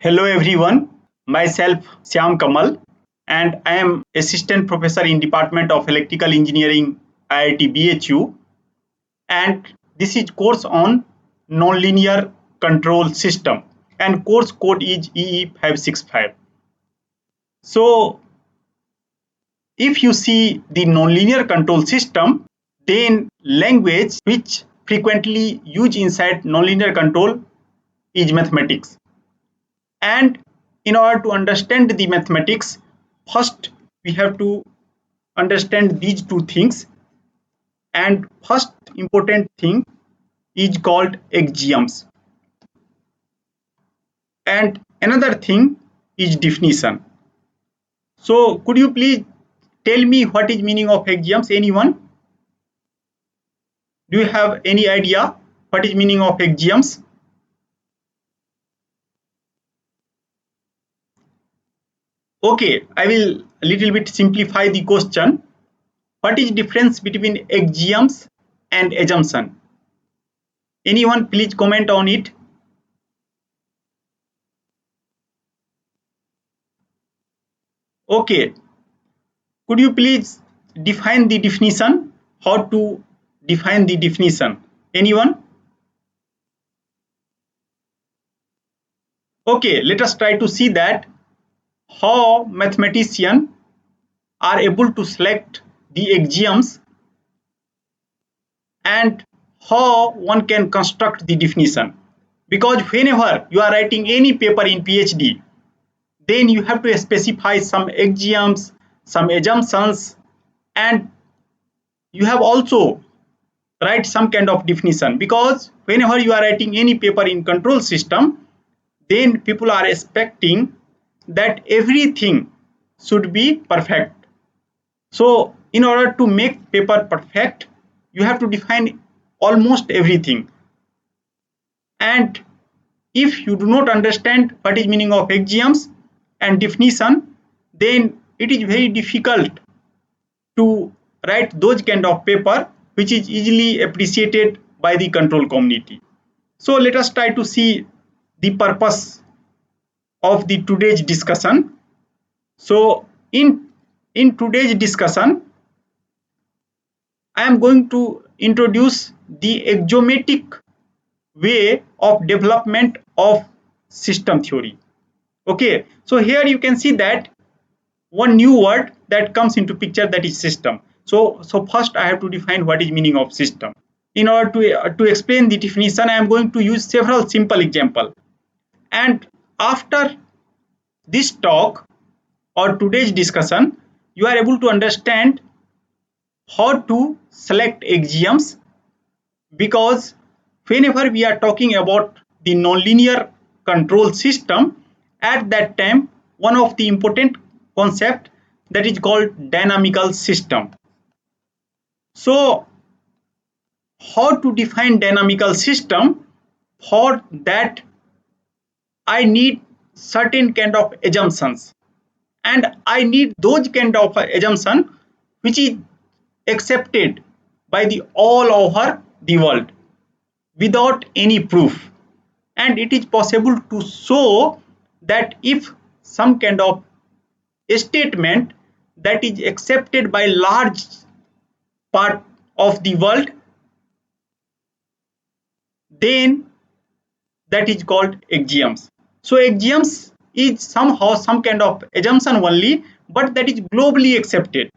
Hello everyone, myself Syam Kamal and I am Assistant Professor in Department of Electrical Engineering IIT BHU and this is course on Nonlinear Control System and course code is EE-565. So if you see the nonlinear control system, then language which frequently used inside nonlinear control is mathematics. And in order to understand the mathematics, first we have to understand these two things. And first important thing is called axioms. And another thing is definition. So could you please tell me what is meaning of axioms? Anyone? Do you have any idea what is meaning of axioms? Okay, I will a little bit simplify the question. What is difference between axioms and assumption? Anyone please comment on it. Okay, could you please define the definition? How to define the definition? Anyone? Okay, let us try to see that how mathematicians are able to select the axioms and how one can construct the definition. Because whenever you are writing any paper in PhD, then you have to specify some axioms, some assumptions, and you have also write some kind of definition, because whenever you are writing any paper in control system, then people are expecting that everything should be perfect. So in order to make paper perfect, you have to define almost everything. And if you do not understand what is meaning of axioms and definition, then it is very difficult to write those kind of paper which is easily appreciated by the control community. So let us try to see the purpose of the today's discussion. So in today's discussion, I am going to introduce the axiomatic way of development of system theory. Okay, so here you can see that one new word that comes into picture, that is system. So first I have to define what is meaning of system. In order to explain the definition, I am going to use several simple example. And after this talk or today's discussion, you are able to understand how to select axioms, because whenever we are talking about the nonlinear control system, at that time one of the important concept that is called dynamical system. So how to define dynamical system? For that I need certain kind of assumptions, and I need those kind of assumption which is accepted by the all over the world without any proof. And it is possible to show that if some kind of statement that is accepted by large part of the world, then that is called axioms. So axioms is somehow some kind of assumption only, but that is globally accepted.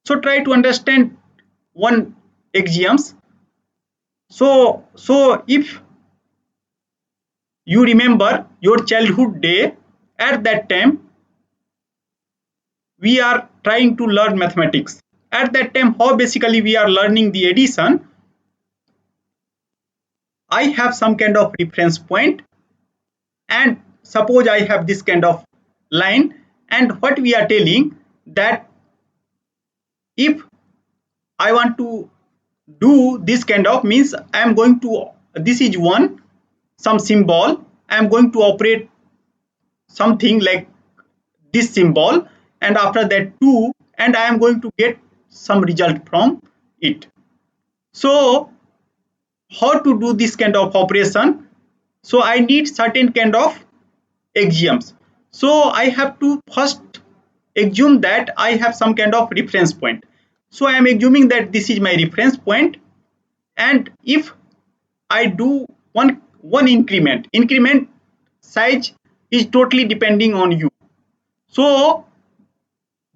So try to understand one axioms. So if you remember your childhood day, at that time we are trying to learn mathematics. At that time, how basically we are learning the addition, I have some kind of reference point, and suppose I have this kind of line, and what we are telling that if I want to do this kind of, means I am going to, this is one, some symbol, I am going to operate something like this symbol, and after that 2, and I am going to get some result from it. So how to do this kind of operation? So I need certain kind of axioms. So I have to first assume that I have some kind of reference point. So I am assuming that this is my reference point, and if I do one increment size is totally depending on you. So,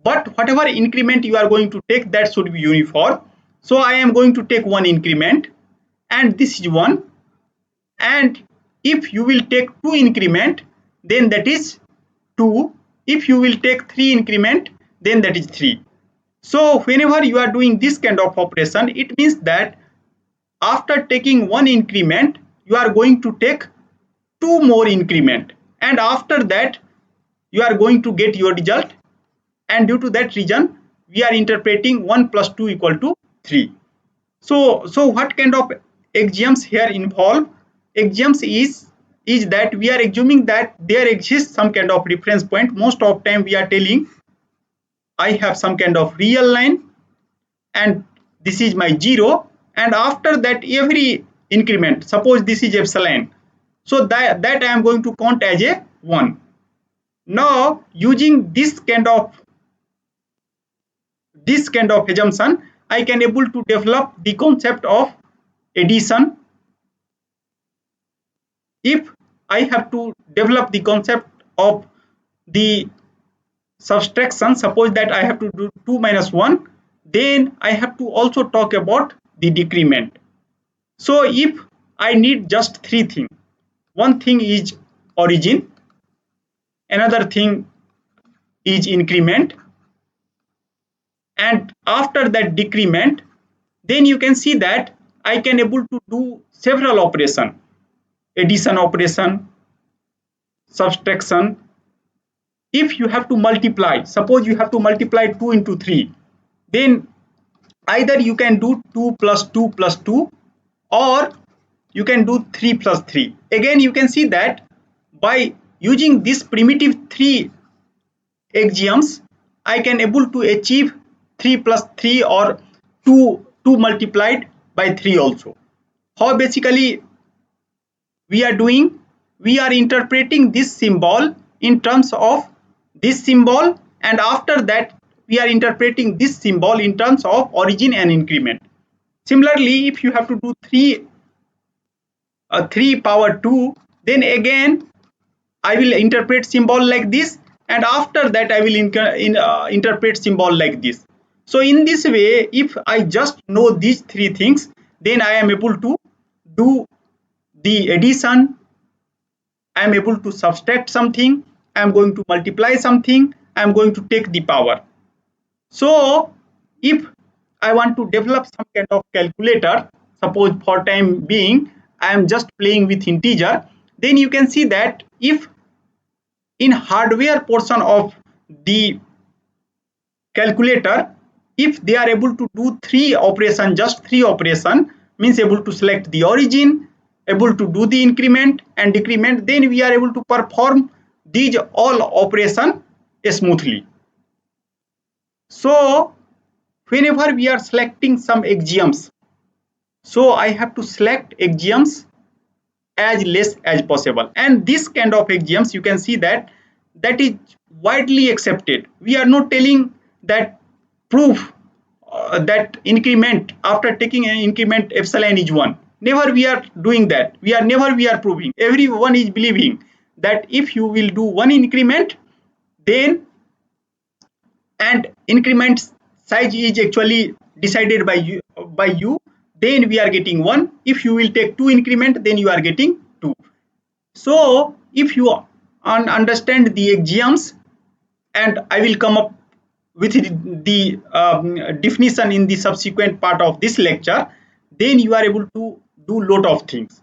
but whatever increment you are going to take, that should be uniform. So I am going to take one increment, and this is one. And if you will take two increment, then that is 2. If you will take 3 increment, then that is 3. So whenever you are doing this kind of operation, it means that after taking one increment, you are going to take two more increment, and after that you are going to get your result. And due to that reason, we are interpreting 1 plus 2 equal to 3. So what kind of axioms here involve? Axioms is that we are assuming that there exists some kind of reference point. Most of time we are telling I have some kind of real line, and this is my 0, and after that every increment, suppose this is epsilon, so that I am going to count as a 1. Now using this kind of assumption, I can able to develop the concept of addition. If I have to develop the concept of the subtraction, suppose that I have to do 2 minus 1, then I have to also talk about the decrement. So if I need just three things, one thing is origin, another thing is increment, and after that decrement, then you can see that I can able to do several operation: addition operation, subtraction. If you have to multiply, suppose you have to multiply 2 into 3, then either you can do 2 plus 2 plus 2, or you can do 3 plus 3. Again, you can see that by using this primitive 3 axioms, I can able to achieve 3 plus 3, or 2 multiplied by 3 also. How basically we are doing? We are interpreting this symbol in terms of this symbol, and after that we are interpreting this symbol in terms of origin and increment. Similarly, if you have to do 3 power 2, then again I will interpret symbol like this, and after that I will interpret symbol like this. So in this way, if I just know these three things, then I am able to do the addition, I am able to subtract something, I am going to multiply something, I am going to take the power. So if I want to develop some kind of calculator, suppose for time being I am just playing with integer, then you can see that if in hardware portion of the calculator, if they are able to do three operation, just three operation, means able to select the origin, able to do the increment and decrement, then we are able to perform these all operation smoothly. So whenever we are selecting some axioms, so I have to select axioms as less as possible, and this kind of axioms you can see that is widely accepted. We are not telling that proof that increment after taking an increment epsilon is 1. Never we are doing that. We are proving. Everyone is believing that if you will do one increment, then and increment size is actually decided by you, then we are getting 1. If you will take 2 increment, then you are getting 2. So if you understand the axioms, and I will come up with the definition in the subsequent part of this lecture, then you are able to do lot of things,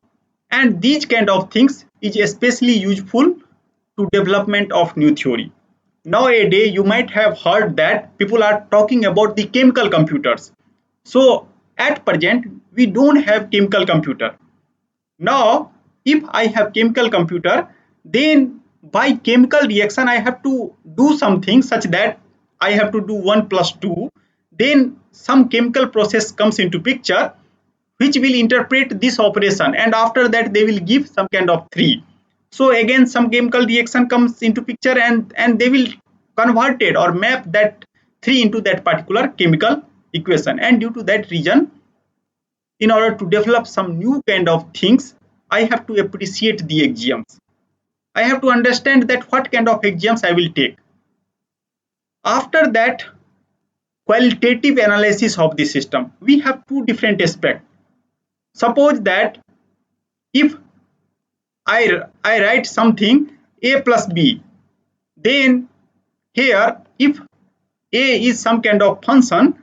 and these kind of things is especially useful to development of new theory. Nowadays you might have heard that people are talking about the chemical computers. So at present we don't have chemical computer. Now if I have chemical computer, then by chemical reaction I have to do something such that I have to do 1 plus 2, then some chemical process comes into picture which will interpret this operation, and after that they will give some kind of 3. So again some chemical reaction comes into picture, and they will converted or map that 3 into that particular chemical equation. And due to that reason, in order to develop some new kind of things, I have to appreciate the axioms. I have to understand that what kind of axioms I will take. After that, qualitative analysis of the system. We have two different aspects. Suppose that if I write something a plus b, then here if a is some kind of function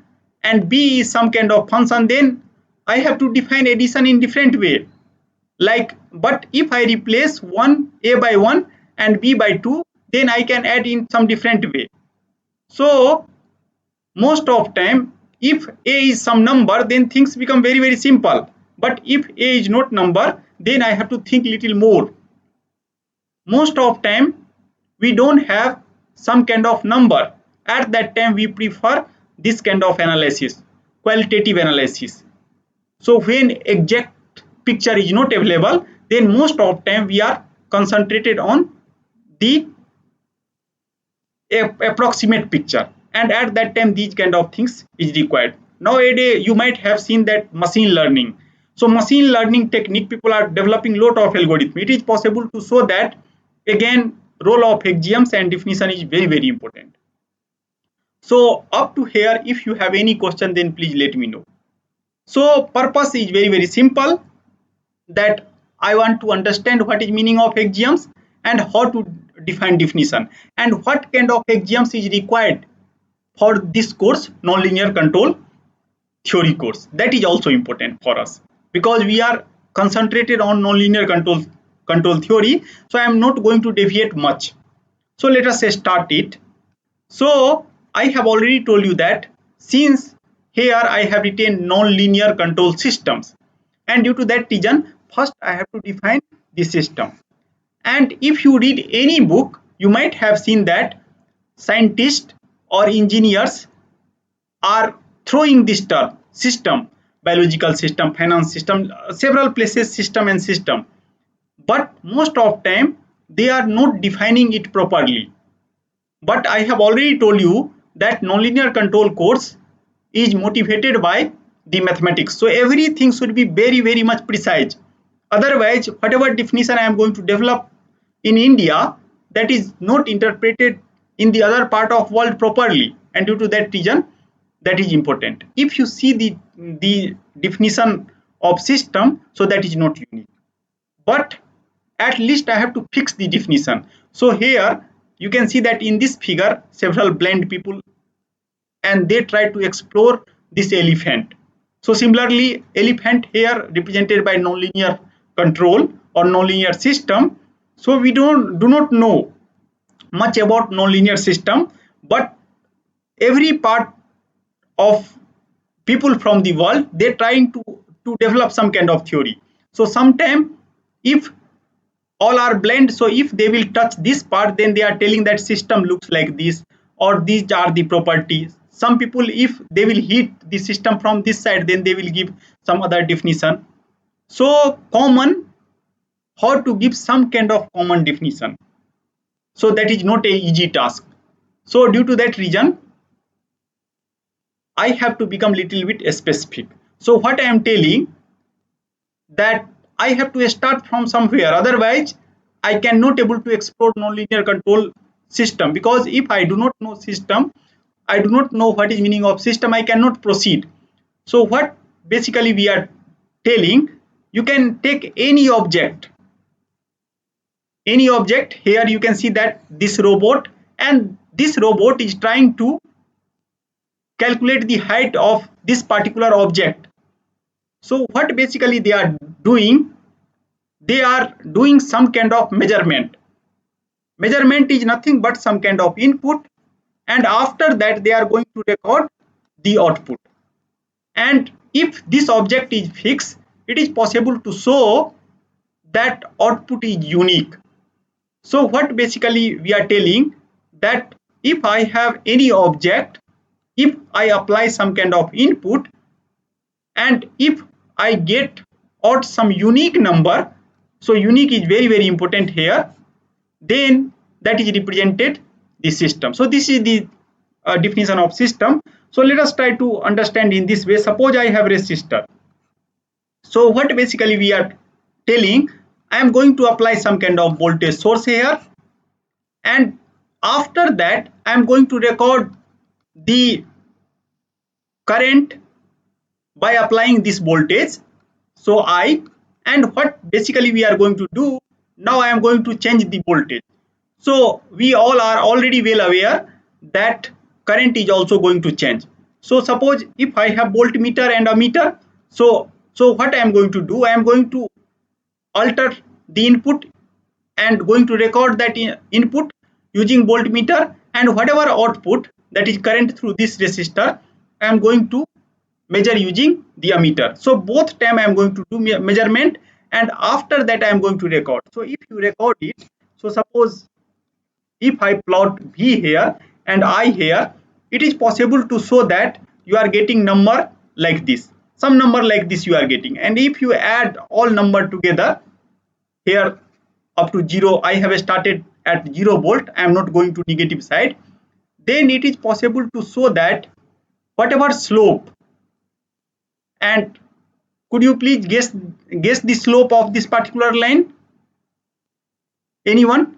and b is some kind of function, then I have to define addition in different way. Like, but if I replace one a by 1 and b by 2, then I can add in some different way. So most of time, if a is some number, then things become very simple. But if a is not number, then I have to think little more. Most of time we don't have some kind of number. At that time we prefer this kind of analysis, qualitative analysis. So when exact picture is not available, then most of time we are concentrated on the approximate picture, and at that time these kind of things is required. Nowadays you might have seen that machine learning. So machine learning technique, people are developing lot of algorithm. It is possible to show that again role of axioms and definition is very important. So up to here, if you have any question, then please let me know. So purpose is very simple, that I want to understand what is meaning of axioms and how to define definition, and what kind of axioms is required for this course, nonlinear control theory course. That is also important for us because we are concentrated on nonlinear control theory. So I am not going to deviate much. So let us start it. So I have already told you that since here I have written nonlinear control systems, and due to that reason, first I have to define the system. And if you read any book, you might have seen that scientists or engineers are throwing this term system, biological system, finance system, several places system and system. But most of time they are not defining it properly. But I have already told you that nonlinear control course is motivated by the mathematics. So everything should be very much precise. Otherwise, whatever definition I am going to develop in India, that is not interpreted in the other part of world properly. And due to that reason, that is important. If you see the definition of system, so that is not unique. But at least I have to fix the definition. So here you can see that in this figure several blind people, and they try to explore this elephant. So similarly, elephant here represented by nonlinear control or nonlinear system. So we do not know much about nonlinear system, but every part of people from the world, they're trying to develop some kind of theory. So sometime if all are blend, so if they will touch this part, then they are telling that system looks like this, or these are the properties. Some people, if they will hit the system from this side, then they will give some other definition. So common, how to give some kind of common definition, so that is not a easy task. So due to that reason, I have to become little bit specific. So what I am telling, that I have to start from somewhere, otherwise I cannot able to explore nonlinear control system, because if I do not know system, I do not know what is meaning of system, I cannot proceed. So what basically we are telling, you can take any object. Here you can see that this robot, and this robot is trying to calculate the height of this particular object. So what basically they are doing, they are doing some kind of measurement. Measurement is nothing but some kind of input, and after that they are going to record the output. And if this object is fixed, it is possible to show that output is unique. So what basically we are telling, that if I have any object, if I apply some kind of input, and if I get out some unique number, So unique is very important here. Then that is represented the system. So this is the definition of system. So let us try to understand in this way. Suppose I have resistor. So what basically we are telling, I am going to apply some kind of voltage source here, and after that I am going to record the current by applying this voltage. So I, and what basically we are going to do, now I am going to change the voltage. So we all are already well aware that current is also going to change. So suppose if I have voltmeter and ammeter, so what I am going to do, I am going to alter the input and going to record that input using voltmeter, and whatever output, that is current through this resistor, I am going to measure using the ammeter. So both time I am going to do measurement, and after that I am going to record. So if you record it, so suppose if I plot V here and I here, it is possible to show that you are getting number like this, some number like this you are getting, and if you add all number together here up to 0, I have started at 0 volt, I am not going to negative side, then it is possible to show that whatever slope, and could you please guess the slope of this particular line? Anyone?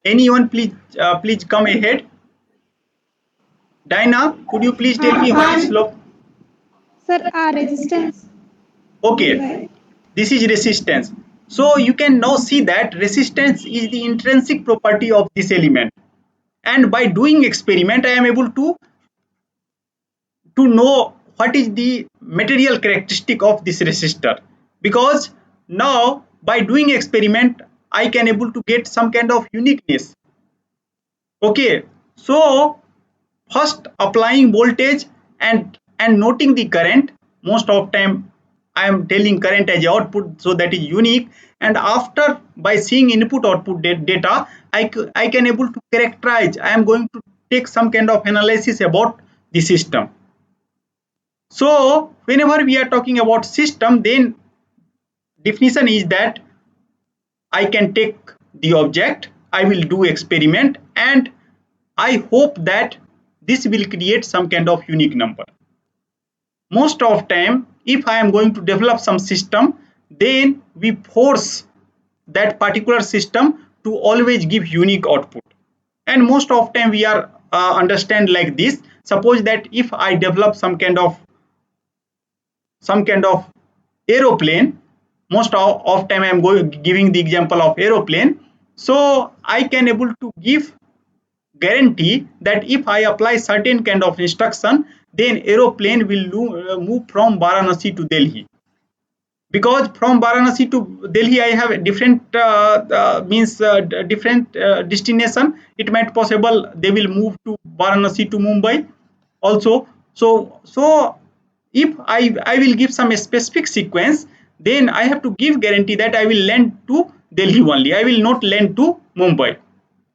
Anyone, please come ahead. Dinah, could you please tell me what is slope? Sir, resistance. Okay, this is resistance. So you can now see that resistance is the intrinsic property of this element, and by doing experiment I am able to know what is the material characteristic of this resistor, because now by doing experiment I can able to get some kind of uniqueness. Okay, so first applying voltage and noting the current, most of time I am telling current as output, so that is unique, and after by seeing input output data I can able to characterize, I am going to take some kind of analysis about the system. So whenever we are talking about system, then definition is that I can take the object, I will do experiment, and I hope that this will create some kind of unique number. Most of time if I am going to develop some system, then we force that particular system to always give unique output, and most of time we are understand like this. Suppose that if I develop some kind of aeroplane, most of time I am giving the example of aeroplane, so I can able to give guarantee that if I apply certain kind of instruction, then aeroplane will move from Varanasi to Delhi, because from Varanasi to Delhi I have a different different destination. It might possible they will move to Varanasi to Mumbai also. So if I will give some specific sequence, then I have to give guarantee that I will land to Delhi only, I will not land to Mumbai.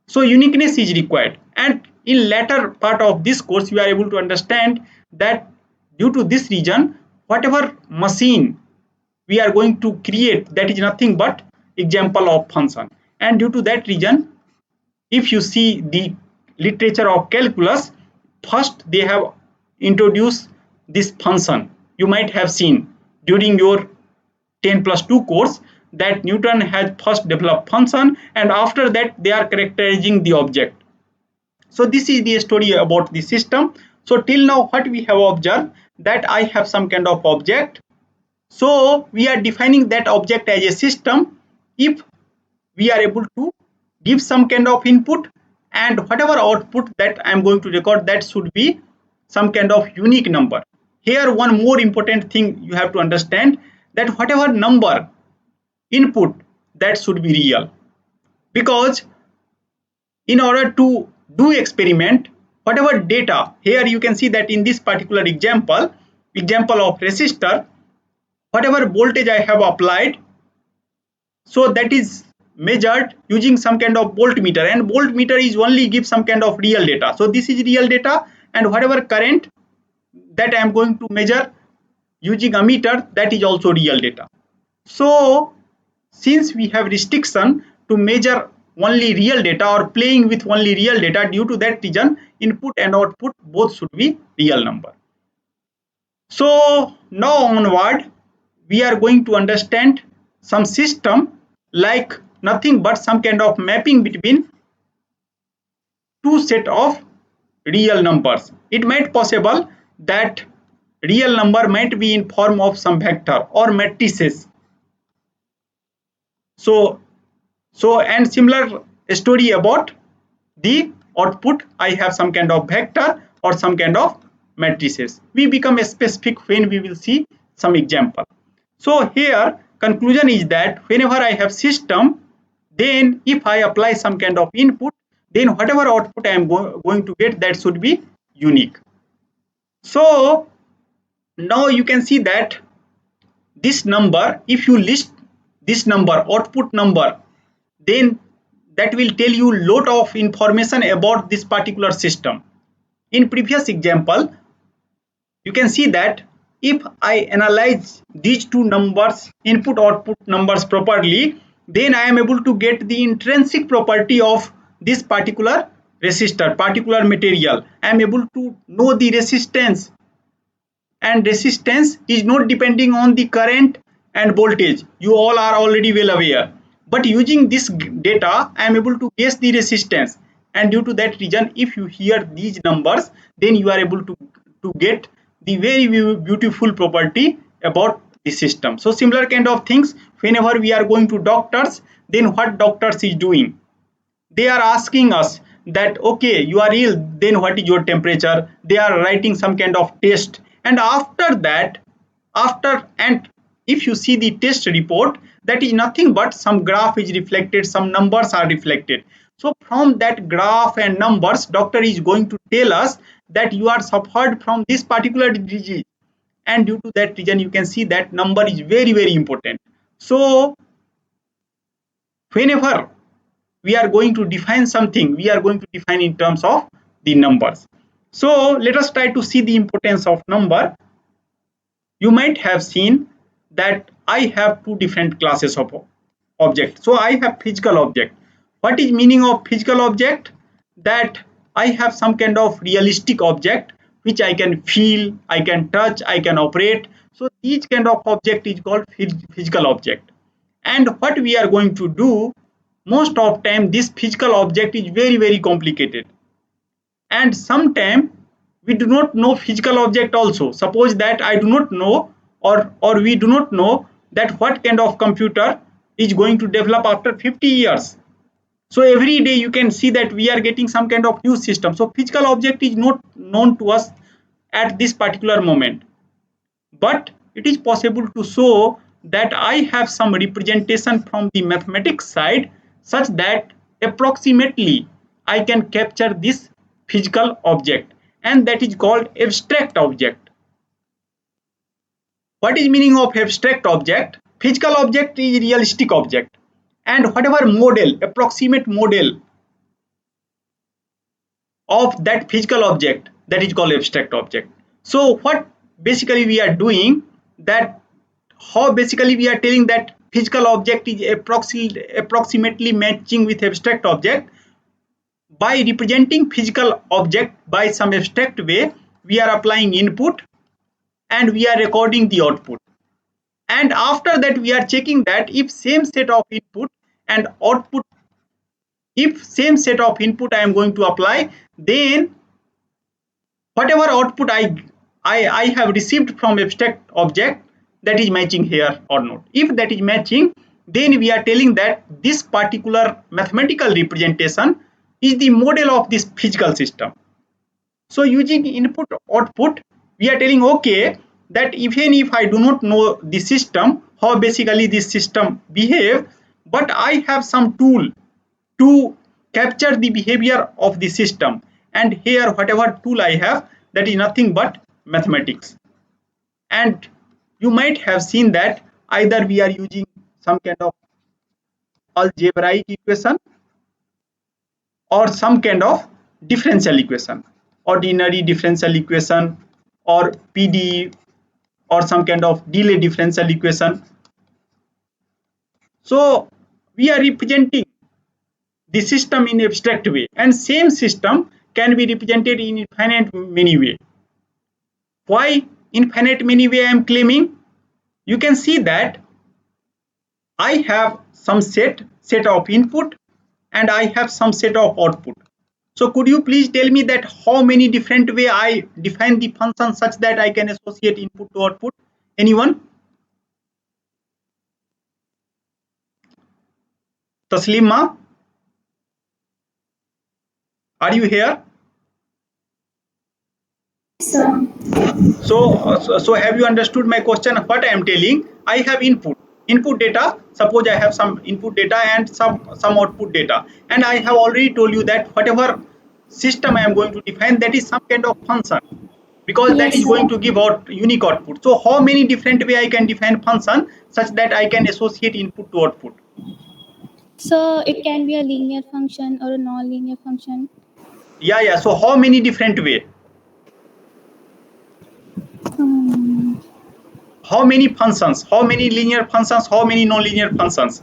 So uniqueness is required, and in latter part of this course you are able to understand that due to this reason whatever machine we are going to create, that is nothing but example of function, and due to that reason if you see the literature of calculus, first they have introduced this function. You might have seen during your 10 plus 2 course that Newton has first developed function, and after that they are characterizing the object. So this is the story about the system. So till now what we have observed, that I have some kind of object, so we are defining that object as a system if we are able to give some kind of input, and whatever output that I am going to record, that should be some kind of unique number. Here one more important thing you have to understand, that whatever number input, that should be real, because in order to do experiment, whatever data, here you can see that in this particular example of resistor, whatever voltage I have applied, so that is measured using some kind of voltmeter, and voltmeter is only give some kind of real data. So this is real data, and whatever current that I am going to measure, using a meter, that is also real data. So since we have restriction to measure only real data or playing with only real data, due to that reason input and output both should be real number. So now onward we are going to understand some system like nothing but some kind of mapping between two set of real numbers. It might possible that real number might be in form of some vector or matrices. So and similar story about the output, I have some kind of vector or some kind of matrices. We become specific when we will see some example. So here conclusion is that whenever I have system, then if I apply some kind of input, then whatever output I am going to get, that should be unique. So now you can see that this number, if you list this number, output number, then that will tell you lot of information about this particular system. In previous example, you can see that if I analyze these two numbers, input output numbers properly, then I am able to get the intrinsic property of this particular resistor, particular material. I am able to know the resistance, and resistance is not depending on the current and voltage. You all are already well aware, but using this data I am able to guess the resistance, and due to that reason if you hear these numbers, then you are able to get the very beautiful property about the system. So similar kind of things, whenever we are going to doctors, then what doctors is doing, they are asking us that okay, you are ill, then what is your temperature, they are writing some kind of test, and after that, after and if you see the test report, that is nothing but some graph is reflected, some numbers are reflected. So from that graph and numbers, doctor is going to tell us that you are suffered from this particular disease, and due to that reason you can see that number is very important. So whenever we are going to define something, we are going to define in terms of the numbers. So let us try to see the importance of number. You might have seen that I have two different classes of object. So I have physical object. What is meaning of physical object? That I have some kind of realistic object which I can feel, I can touch, I can operate. So each kind of object is called physical object. And what we are going to do, most of time this physical object is very complicated, and sometimes we do not know physical object also. Suppose that I do not know, or we do not know that what kind of computer is going to develop after 50 years. So every day you can see that we are getting some kind of new system. So physical object is not known to us at this particular moment, but it is possible to show that I have some representation from the mathematics side such that approximately I can capture this physical object, and that is called abstract object. What is meaning of abstract object? Physical object is realistic object, and whatever model, approximate model of that physical object, that is called abstract object. So what basically we are doing, that how basically we are telling that physical object is approximately matching with abstract object. By representing physical object by some abstract way, we are applying input and we are recording the output, and after that we are checking that if same set of input and output, if same set of input I am going to apply, then whatever output I have received from abstract object, that is matching here or not. If that is matching, then we are telling that this particular mathematical representation is the model of this physical system. So using input output, we are telling okay, that even if I do not know the system, how basically this system behave, but I have some tool to capture the behavior of the system, and here whatever tool I have, that is nothing but mathematics. And you might have seen that either we are using some kind of algebraic equation or some kind of differential equation, ordinary differential equation or PDE or some kind of delay differential equation. So we are representing the system in abstract way, and same system can be represented in infinite many way. Why infinite many way I am claiming? You can see that I have some set of input and I have some set of output. So could you please tell me that how many different way I define the function such that I can associate input to output? Anyone? Taslima, are you here? Sir. So have you understood my question? What I am telling, I have input data. Suppose I have some input data and some output data, and I have already told you that whatever system I am going to define, that is some kind of function, because that Yes, is going sir. to give out unique output. So how many different way I can define function such that I can associate input to output? So it can be a linear function or a non-linear function. Yeah. So how many different way? Um, How many functions? How many linear functions? How many non-linear functions?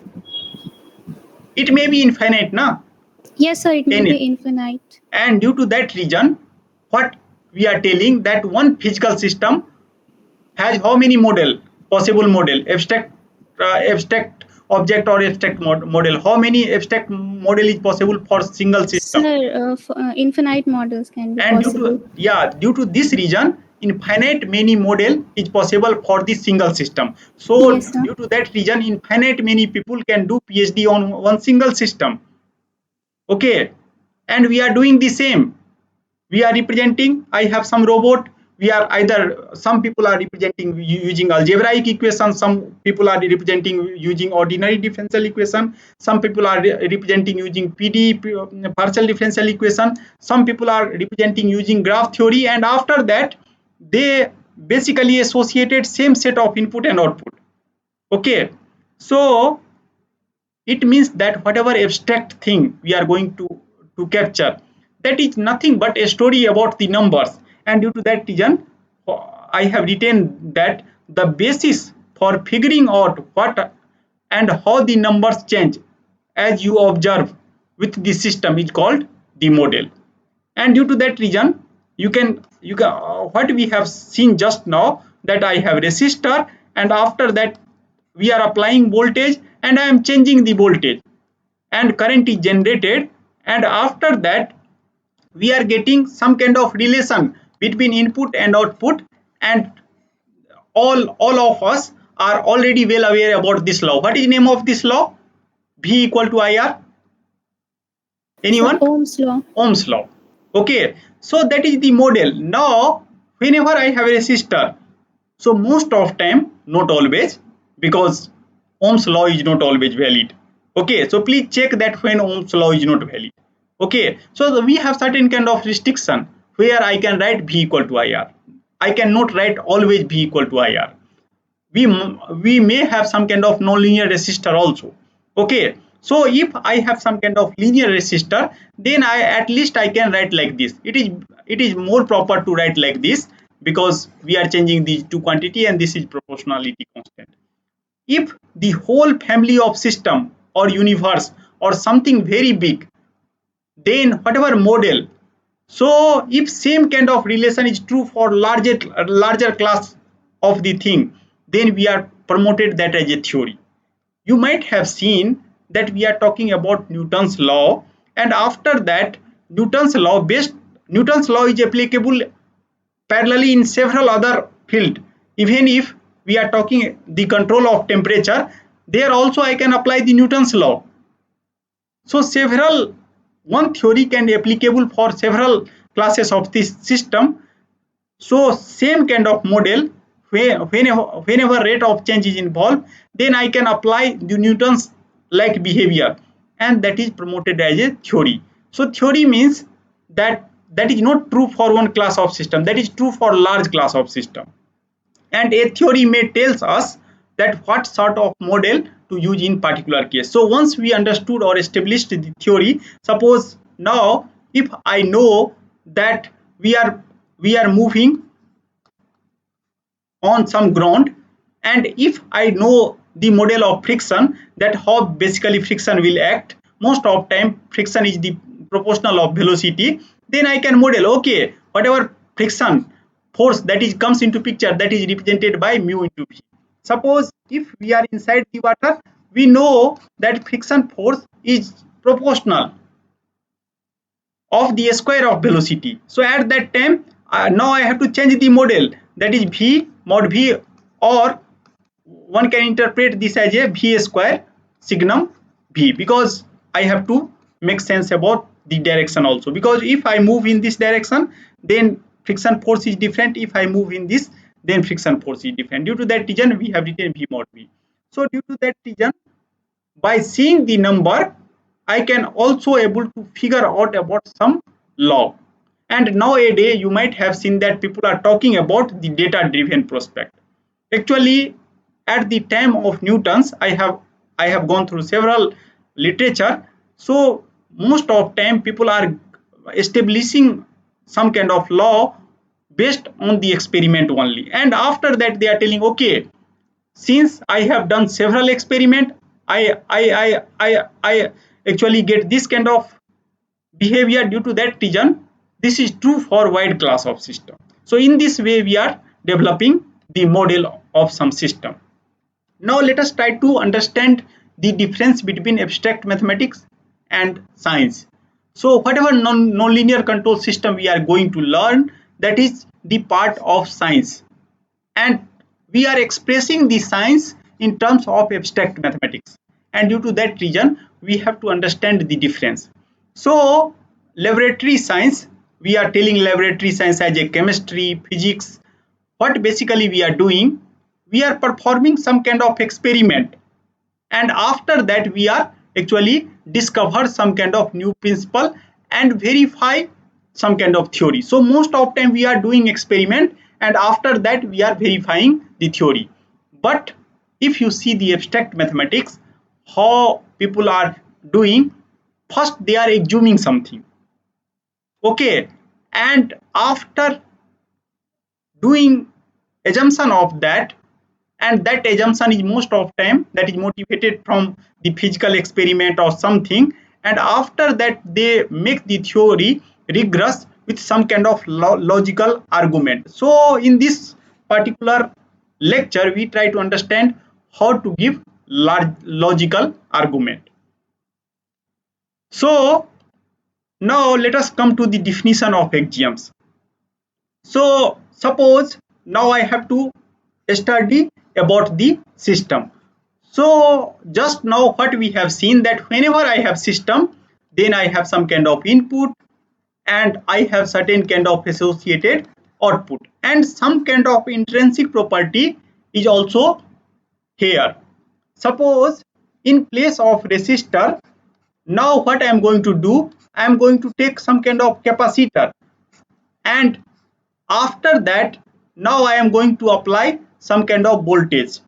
It may be infinite, na? yes, sir. It may be Any. infinite. And due to that reason, what we are telling, that one physical system has how many possible model, abstract object or abstract model. How many abstract model is possible for single system? Sir, infinite models can be And possible. due to this reason, infinite many model is possible for this single system. So Yes, sir. due to that reason, infinite many people can do PhD on one single system. Okay, and we are doing the same. We are representing, I have some robot. We are either, some people are representing using algebraic equation, some people are representing using ordinary differential equation, some people are representing using partial differential equation, some people are representing using graph theory, and after that they basically associated same set of input and output. Okay, so it means that whatever abstract thing we are going to capture, that is nothing but a story about the numbers. And due to that reason, I have written that the basis for figuring out what and how the numbers change as you observe with the system is called the model. And due to that reason, you can what we have seen just now, that I have resistor, and after that we are applying voltage and I am changing the voltage and current is generated, and after that we are getting some kind of relation between input and output. And all of us are already well aware about this law. What is the name of this law? V equal to IR. So Anyone? Ohm's law. Ohm's law. Okay, so that is the model. Now whenever I have a resistor, so most of time, not always, because Ohm's law is not always valid. Okay, so please check that when Ohm's law is not valid. Okay, so we have certain kind of restriction where I can write V equal to IR. I cannot write always V equal to IR. We may have some kind of nonlinear resistor also. Okay, so if I have some kind of linear resistor, then I at least I can write like this. It is more proper to write like this, because we are changing these two quantity and this is proportionality constant. If the whole family of system or universe or something very big, then whatever model, so if same kind of relation is true for larger class of the thing, then we are promoted that as a theory. You might have seen that we are talking about Newton's law, and after that Newton's law is applicable parallelly in several other field. Even if we are talking the control of temperature, there also I can apply the Newton's law. So several one theory can be applicable for several classes of this system. So same kind of model, whenever rate of change is involved, then I can apply the Newton's like behavior, and that is promoted as a theory. So theory means that is not true for one class of system, that is true for large class of system. And a theory may tells us that what sort of model to use in particular case. So once we understood or established the theory, suppose now if I know that we are moving on some ground, and if I know the model of friction, that how basically friction will act, most of time friction is the proportional of velocity, then I can model, okay, whatever friction force that is comes into picture, that is represented by mu into v. Suppose if we are inside the water, we know that friction force is proportional of the square of velocity. So at that time, now I have to change the model, that is v mod v, or one can interpret this as a v square signum v, because I have to make sense about the direction also, because if I move in this direction, then friction force is different, if I move in this, then friction force is different. Due to that reason we have written v mod v. So due to that reason, by seeing the number, I can also able to figure out about some law. And nowadays you might have seen that people are talking about the data driven prospect. Actually, at the time of Newton's, I have gone through several literature. So most of time people are establishing some kind of law based on the experiment only, and after that they are telling, okay, since I have done several experiment, I actually get this kind of behavior. Due to that reason, this is true for wide class of system. So in this way we are developing the model of some system. Now let us try to understand the difference between abstract mathematics and science. So whatever non-linear control system we are going to learn, that is the part of science, and we are expressing the science in terms of abstract mathematics, and due to that reason we have to understand the difference. So laboratory science, we are telling laboratory science as a chemistry, physics. What basically we are doing, we are performing some kind of experiment, and after that we are actually discover some kind of new principle and verify some kind of theory. So most of time we are doing experiment, and after that we are verifying the theory. But if you see the abstract mathematics, how people are doing, first they are assuming something, okay, and after doing assumption of that, and that assumption is most of time that is motivated from the physical experiment or something, and after that they make the theory rigorous with some kind of logical argument. So in this particular lecture we try to understand how to give large logical argument. So now let us come to the definition of axioms. So suppose now I have to study about the system. So just now what we have seen, that whenever I have system, then I have some kind of input and I have certain kind of associated output, and some kind of intrinsic property is also here. Suppose in place of resistor, now what I am going to do, I am going to take some kind of capacitor, and after that now I am going to apply some kind of voltage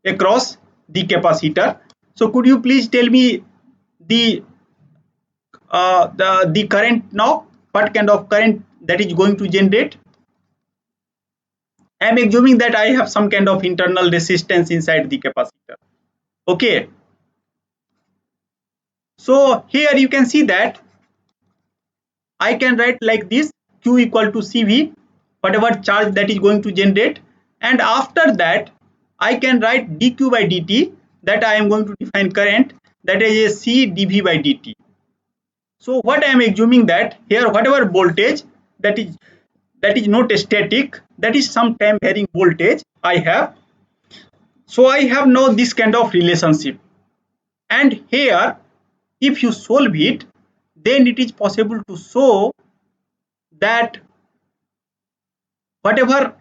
across the capacitor. So could you please tell me the the current now, what kind of current that is going to generate? I am assuming that I have some kind of internal resistance inside the capacitor, okay. So here you can see that I can write like this, q equal to cv, whatever charge that is going to generate, and after that I can write dq by dt, that I am going to define current, that is a c dv by dt. So what I am assuming, that here whatever voltage that is not static, that is some time varying voltage I have. So I have now this kind of relationship, and here if you solve it, then it is possible to show that whatever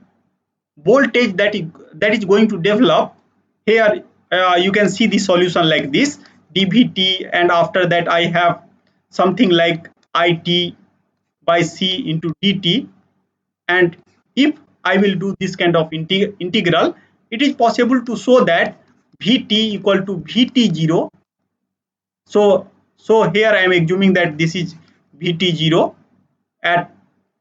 voltage that is going to develop here, you can see the solution like this, dvt, and after that I have something like it by c into dt, and if I will do this kind of integral, it is possible to show that vt equal to vt0. So here I am assuming that this is vt0 at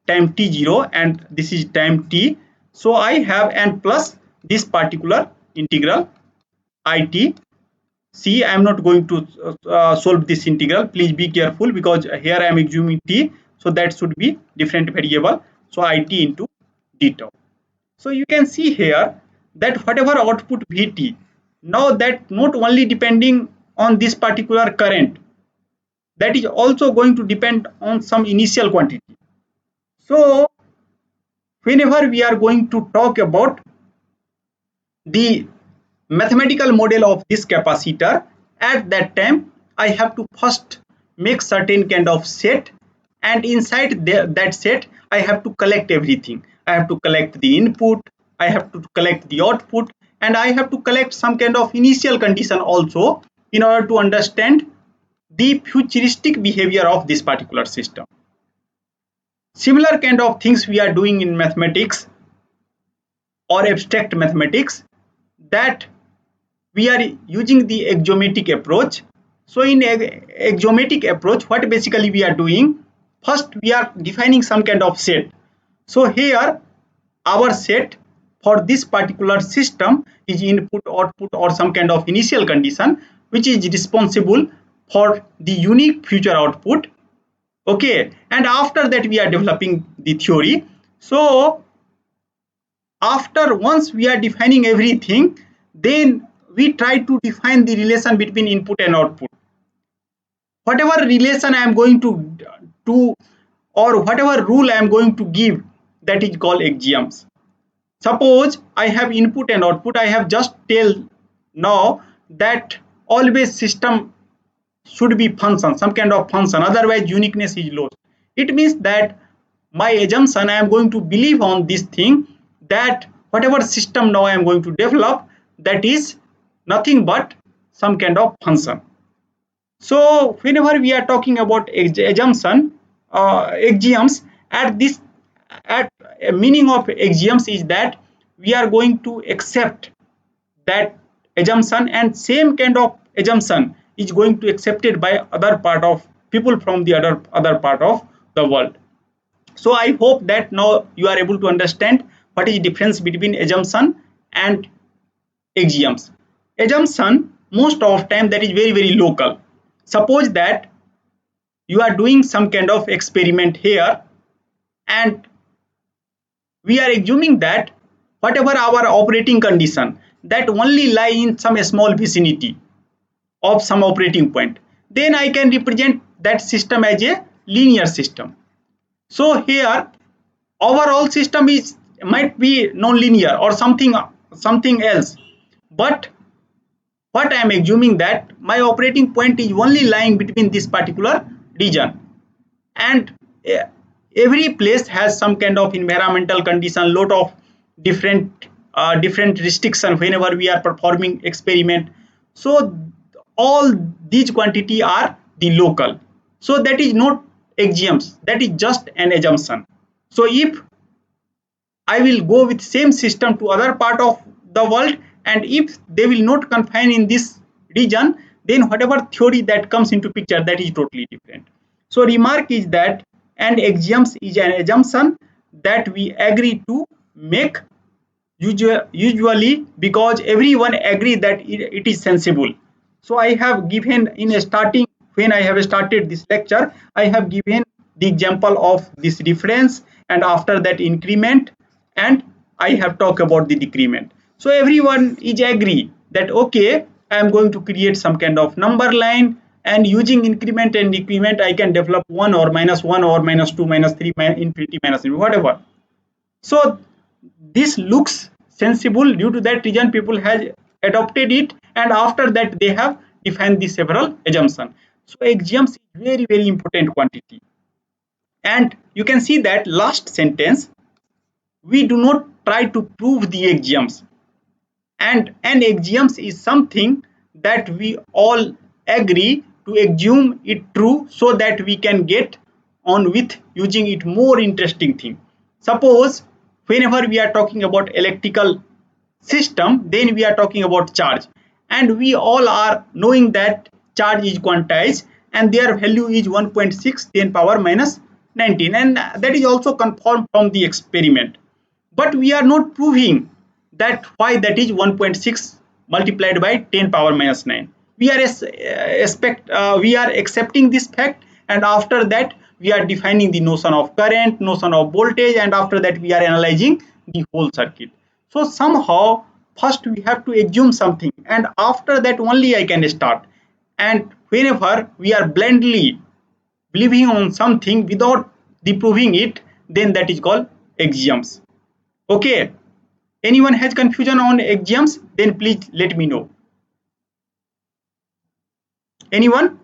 time t0, and this is time t. So I have n plus this particular integral it. See, I am not going to solve this integral. Please be careful because here I am assuming t, so that should be different variable. So it into d tau. So you can see here that whatever output Vt, now that not only depending on this particular current, that is also going to depend on some initial quantity. So whenever we are going to talk about the mathematical model of this capacitor, at that time I have to first make certain kind of set, and inside that set I have to collect everything. I have to collect the input, I have to collect the output, and I have to collect some kind of initial condition also in order to understand the futuristic behavior of this particular system. Similar kind of things we are doing in mathematics or abstract mathematics, that we are using the axiomatic approach. So in axiomatic approach, what basically we are doing, first we are defining some kind of set. So here our set for this particular system is input, output, or some kind of initial condition which is responsible for the unique future output. Okay, and after that we are developing the theory. So after once we are defining everything, then we try to define the relation between input and output. Whatever relation I am going to or whatever rule I am going to give, that is called axioms. Suppose I have input and output, I have just tell now that always system should be function, some kind of function, otherwise uniqueness is lost. It means that my assumption, I am going to believe on this thing, that whatever system now I am going to develop, that is nothing but some kind of function. So whenever we are talking about assumption, axioms, at this at meaning of axioms is that we are going to accept that assumption, and same kind of assumption is going to accepted by other part of people from the other part of the world. So I hope that now you are able to understand what is the difference between assumption and axioms. Assumption most of time that is very local. Suppose that you are doing some kind of experiment here, and we are assuming that whatever our operating condition, that only lie in some small vicinity of some operating point, then I can represent that system as a linear system. So here overall system is might be non-linear or something else, but what I am assuming that my operating point is only lying between this particular region, and every place has some kind of environmental condition, lot of different restriction whenever we are performing experiment. So all these quantity are the local, so that is not axioms, that is just an assumption. So if I will go with same system to other part of the world, and if they will not confine in this region, then whatever theory that comes into picture, that is totally different. So remark is that an axioms is an assumption that we agree to make, usually because everyone agree that it is sensible. So I have given in a starting, when I have started this lecture, I have given the example of this difference, and after that increment, and I have talked about the decrement. So everyone is agree that okay, I am going to create some kind of number line, and using increment and decrement I can develop 1 or -1 or -2 -3 infinity minus whatever. So this looks sensible, due to that reason people has adopted it, and after that they have defined the several assumptions. So axioms is very important quantity, and you can see that last sentence, we do not try to prove the axioms, and an axioms is something that we all agree to assume it true, so that we can get on with using it more interesting thing. Suppose whenever we are talking about electrical system, then we are talking about charge, and we all are knowing that charge is quantized and their value is 1.6 10 power minus 19, and that is also confirmed from the experiment. but we are not proving that why that is 1.6 multiplied by 10 power minus 9. We are accepting this fact, and after that we are defining the notion of current, notion of voltage, and after that we are analyzing the whole circuit. So somehow first we have to assume something, and after that only I can start. And whenever we are blindly believing on something without proving it, then that is called axioms. Okay, anyone has confusion on axioms, then please let me know. Anyone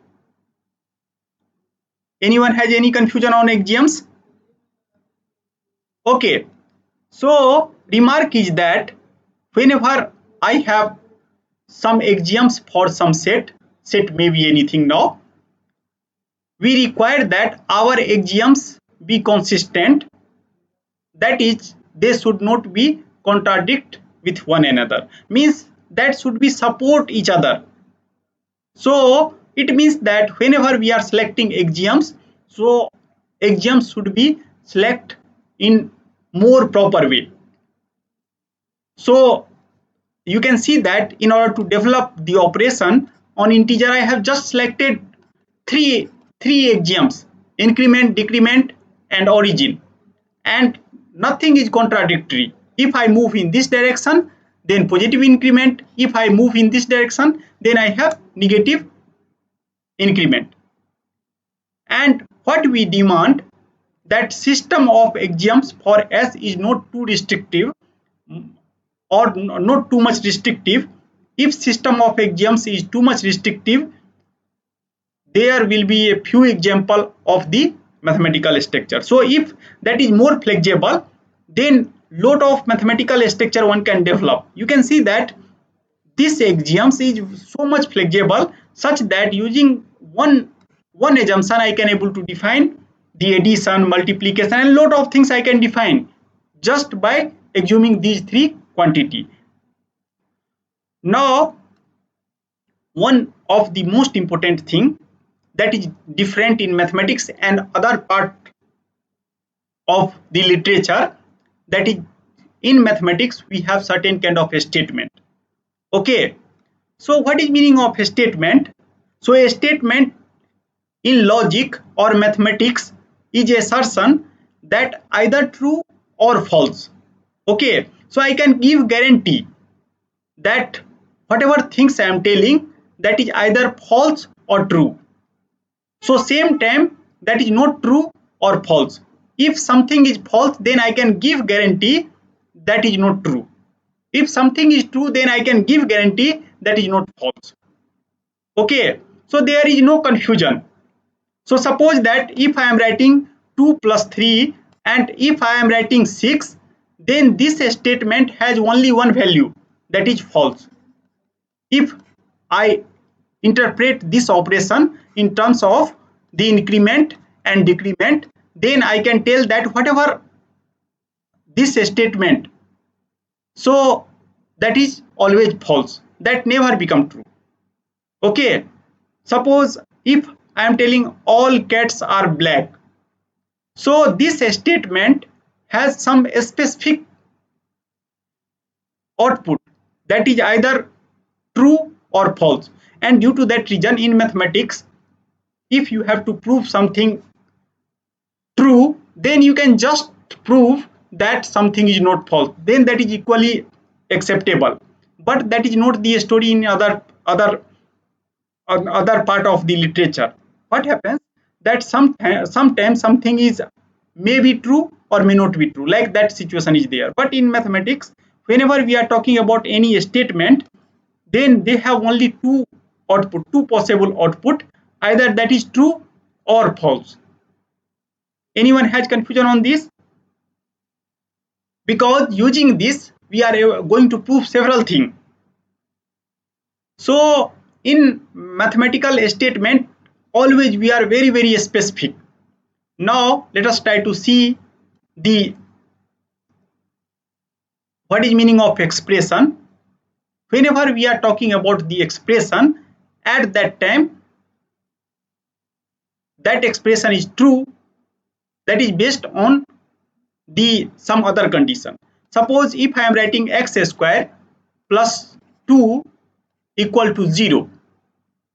anyone has any confusion on axioms? Okay, so remark is that whenever I have some axioms for some set may be anything. Now we require that our axioms be consistent, that is they should not be contradict with one another, means that should be support each other. So it means that whenever we are selecting axioms, so axioms should be select in more proper way. So you can see that in order to develop the operation on integer, I have just selected three three axioms: increment, decrement, and origin, and nothing is contradictory. If I move in this direction, then positive increment. If I move in this direction, then I have negative increment. And what we demand, that system of axioms for S is not too restrictive or not too much restrictive. If system of axioms is too much restrictive, there will be a few example of the mathematical structure. So if that is more flexible, then lot of mathematical structure one can develop. You can see that this axioms is so much flexible such that using one assumption I can able to define the addition, multiplication, and lot of things I can define just by assuming these three quantity. Now one of the most important thing that is different in mathematics and other part of the literature, that is in mathematics we have certain kind of a statement. Okay, so what is meaning of a statement? So a statement in logic or mathematics is assertion that either true or false. Okay, so I can give guarantee that whatever things I am telling, that is either false or true. So same time that is not true or false. If something is false, then I can give guarantee that is not true. If something is true, then I can give guarantee that is not false. Okay, so there is no confusion. So suppose that if I am writing 2 plus 3 and if I am writing 6, then this statement has only one value, that is false. If I interpret this operation in terms of the increment and decrement, then I can tell that whatever this statement, so that is always false, that never become true. Okay, suppose if I am telling all cats are black, so this statement has some specific output, that is either true or false. And due to that reason in mathematics, if you have to prove something true, then you can just prove that something is not false, then that is equally acceptable. But that is not the story in other part of the literature. What happens that sometimes something is may be true or may not be true, like that situation is there. But in mathematics, whenever we are talking about any statement, then they have only two possible output, either that is true or false. Anyone has confusion on this? Because using this we are going to prove several things. So in mathematical statement, always we are very specific. Now let us try to see the what is meaning of expression. Whenever we are talking about the expression, at that time that expression is true, that is based on the some other condition. Suppose if I am writing x square plus 2 equal to 0,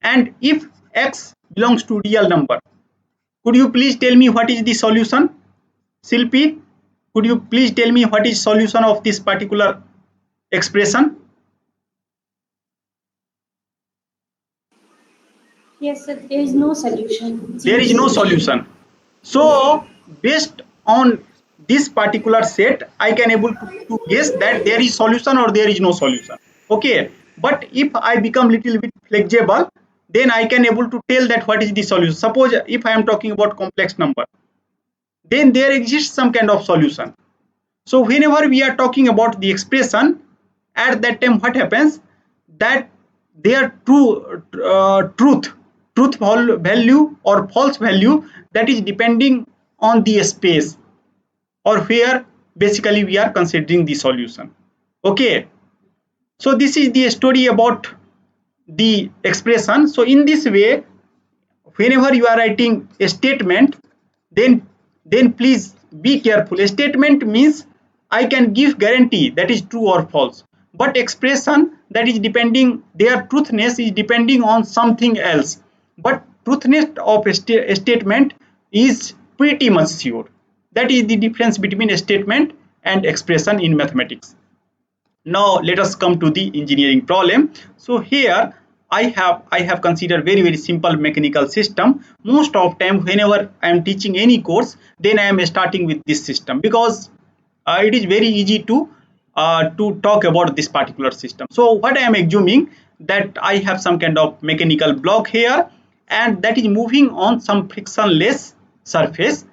and if x belongs to real number, could you please tell me what is the solution? Silpi, could you please tell me what is solution of this particular expression? Yes, sir, there is no solution. There Zero is no solution. solution. Yes. So based on this particular set, I can able to guess that there is solution or there is no solution. Okay, but if I become little bit flexible, then I can able to tell that what is the solution. Suppose if I am talking about complex number, then there exists some kind of solution. So whenever we are talking about the expression, at that time what happens, that their truth value or false value, that is depending on the space or where basically we are considering the solution. Okay, so this is the story about the expression. So in this way, whenever you are writing a statement, then please be careful. A statement means I can give guarantee that is true or false, but expression, that is depending, their truthness is depending on something else, but truthness of a statement is pretty much sure. That is the difference between a statement and expression in mathematics. Now let us come to the engineering problem. So here I have considered very simple mechanical system. Most of time whenever I am teaching any course, then I am starting with this system, because it is very easy to talk about this particular system. So what I am assuming, that I have some kind of mechanical block here, and that is moving on some frictionless surface,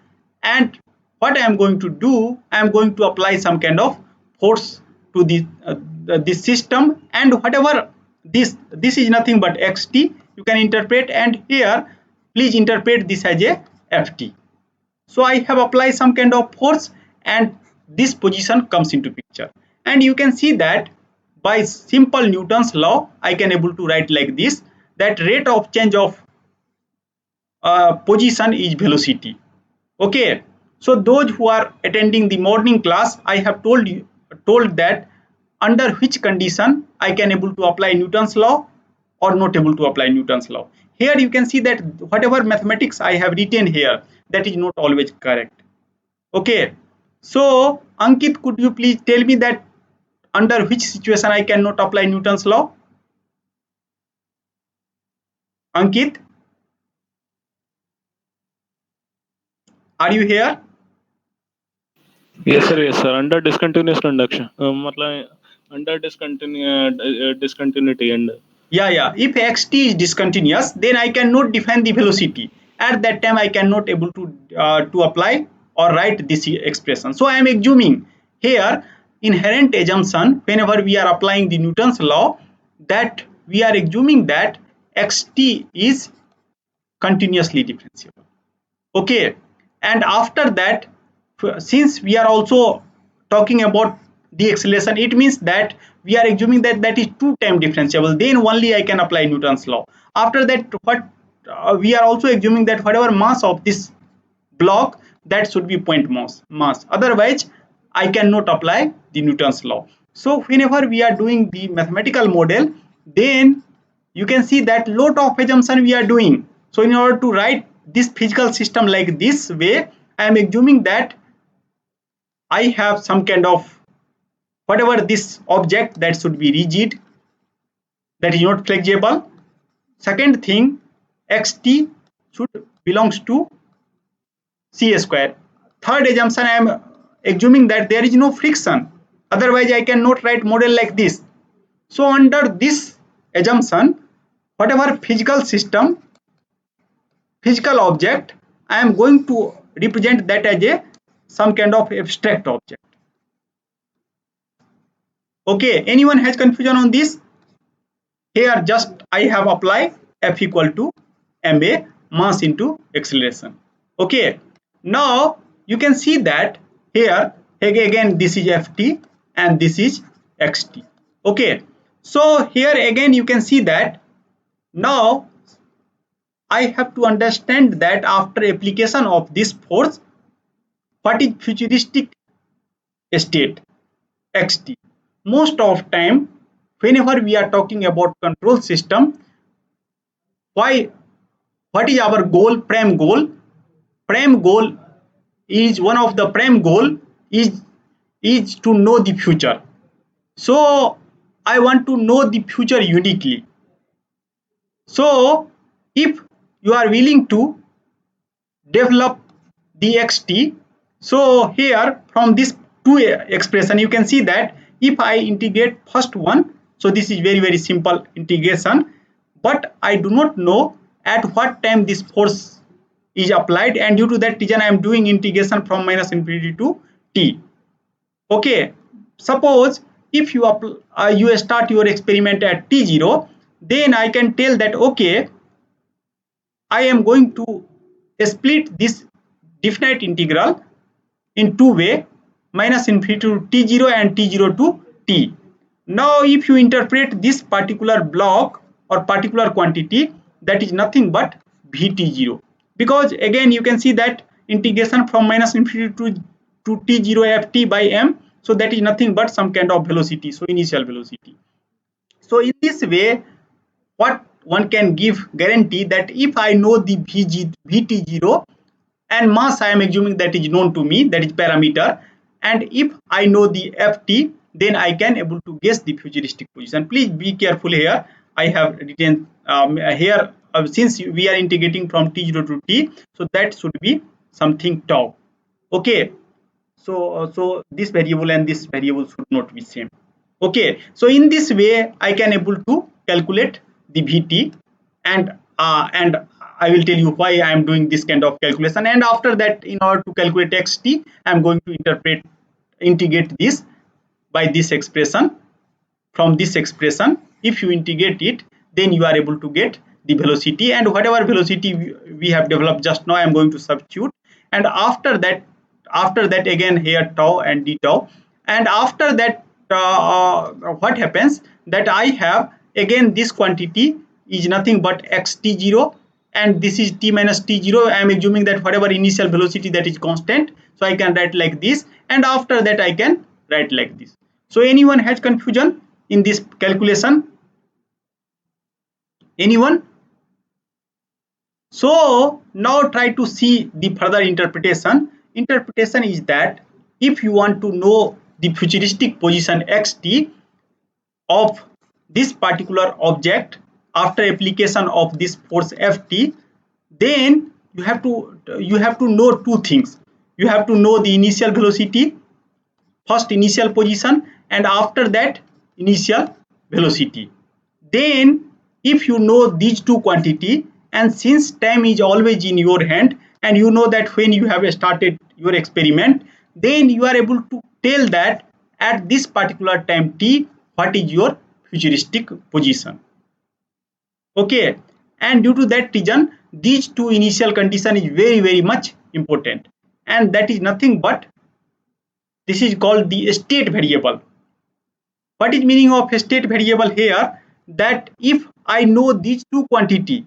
and what I am going to do, I am going to apply some kind of force to this system, and whatever this is nothing but xt, you can interpret, and here please interpret this as a ft. So I have applied some kind of force, and this position comes into picture, and you can see that by simple Newton's law I can able to write like this, that rate of change of position is velocity. Okay, so those who are attending the morning class, I have told that under which condition I can able to apply Newton's law or not able to apply Newton's law. Here you can see that whatever mathematics I have written here, that is not always correct. Okay, so Ankit, could you please tell me that under which situation I cannot apply Newton's law? Ankit, are you here? Yes, sir. Yes, sir. Under discontinuous conduction, under discontinuity and Yeah. If xt is discontinuous, then I cannot define the velocity. At that time, I cannot able to apply or write this expression. So I am assuming here inherent assumption whenever we are applying the Newton's law, that we are assuming that xt is continuously differentiable. Okay, and after that, since we are also talking about the acceleration, it means that we are assuming that that is two time differentiable, then only I can apply Newton's law. After that, what we are also assuming that whatever mass of this block, that should be point mass, otherwise I cannot apply the Newton's law. So whenever we are doing the mathematical model, then you can see that lot of assumption we are doing. So in order to write this physical system like this way, I am assuming that I have some kind of whatever this object, that should be rigid, that is not flexible. Second thing, xt should belongs to c square. Third assumption, I am assuming that there is no friction, otherwise I cannot write model like this. So under this assumption, whatever physical object, I am going to represent that as a some kind of abstract object. Okay, anyone has confusion on this? Here just I have applied F equal to ma, mass into acceleration. Okay, now you can see that here again this is ft and this is xt. Okay, so here again you can see that now I have to understand that after application of this force, what is futuristic state. xt. Most of time, whenever we are talking about control system, why what is our goal? Prime goal. Prime goal is one of the prime goal is to know the future. So I want to know the future uniquely. So if you are willing to develop the xt, so here from this two expression you can see that if I integrate first one, so this is very simple integration, but I do not know at what time this force is applied, and due to that reason I am doing integration from minus infinity to t. Okay, suppose if you start your experiment at t0, then I can tell that okay, I am going to split this definite integral in two way, minus infinity to t0 and t0 to t. Now if you interpret this particular block or particular quantity, that is nothing but vt0, because again you can see that integration from minus infinity to t0 ft by m, so that is nothing but some kind of velocity, so initial velocity. So in this way, what one can give guarantee that if I know the vt0 and mass I am assuming that is known to me, that is parameter, and if I know the ft, then I can able to guess the futuristic position. Please be careful here. I have written here since we are integrating from t0 to t, so that should be something tau. Okay, so this variable and this variable should not be same. Okay, so in this way I can able to calculate the vt, and I will tell you why I am doing this kind of calculation, and after that in order to calculate xt I am going to integrate this by this expression. From this expression, if you integrate it, then you are able to get the velocity, and whatever velocity we have developed just now I am going to substitute, and after that again here tau and d tau, and after that what happens that I have again this quantity is nothing but xt0, and this is t minus t0. I am assuming that whatever initial velocity that is constant, so I can write like this, and after that I can write like this. So anyone has confusion in this calculation? Anyone? So now try to see the further interpretation. Interpretation is that if you want to know the futuristic position xt of this particular object after application of this force ft, then you have to know two things. You have to know the initial velocity, first initial position, and after that initial velocity. Then if you know these two quantity, and since time is always in your hand and you know that when you have started your experiment, then you are able to tell that at this particular time t what is your futuristic position. Okay, and due to that reason these two initial condition is very much important, and that is nothing but this is called the state variable. What is meaning of state variable here? That if I know these two quantity,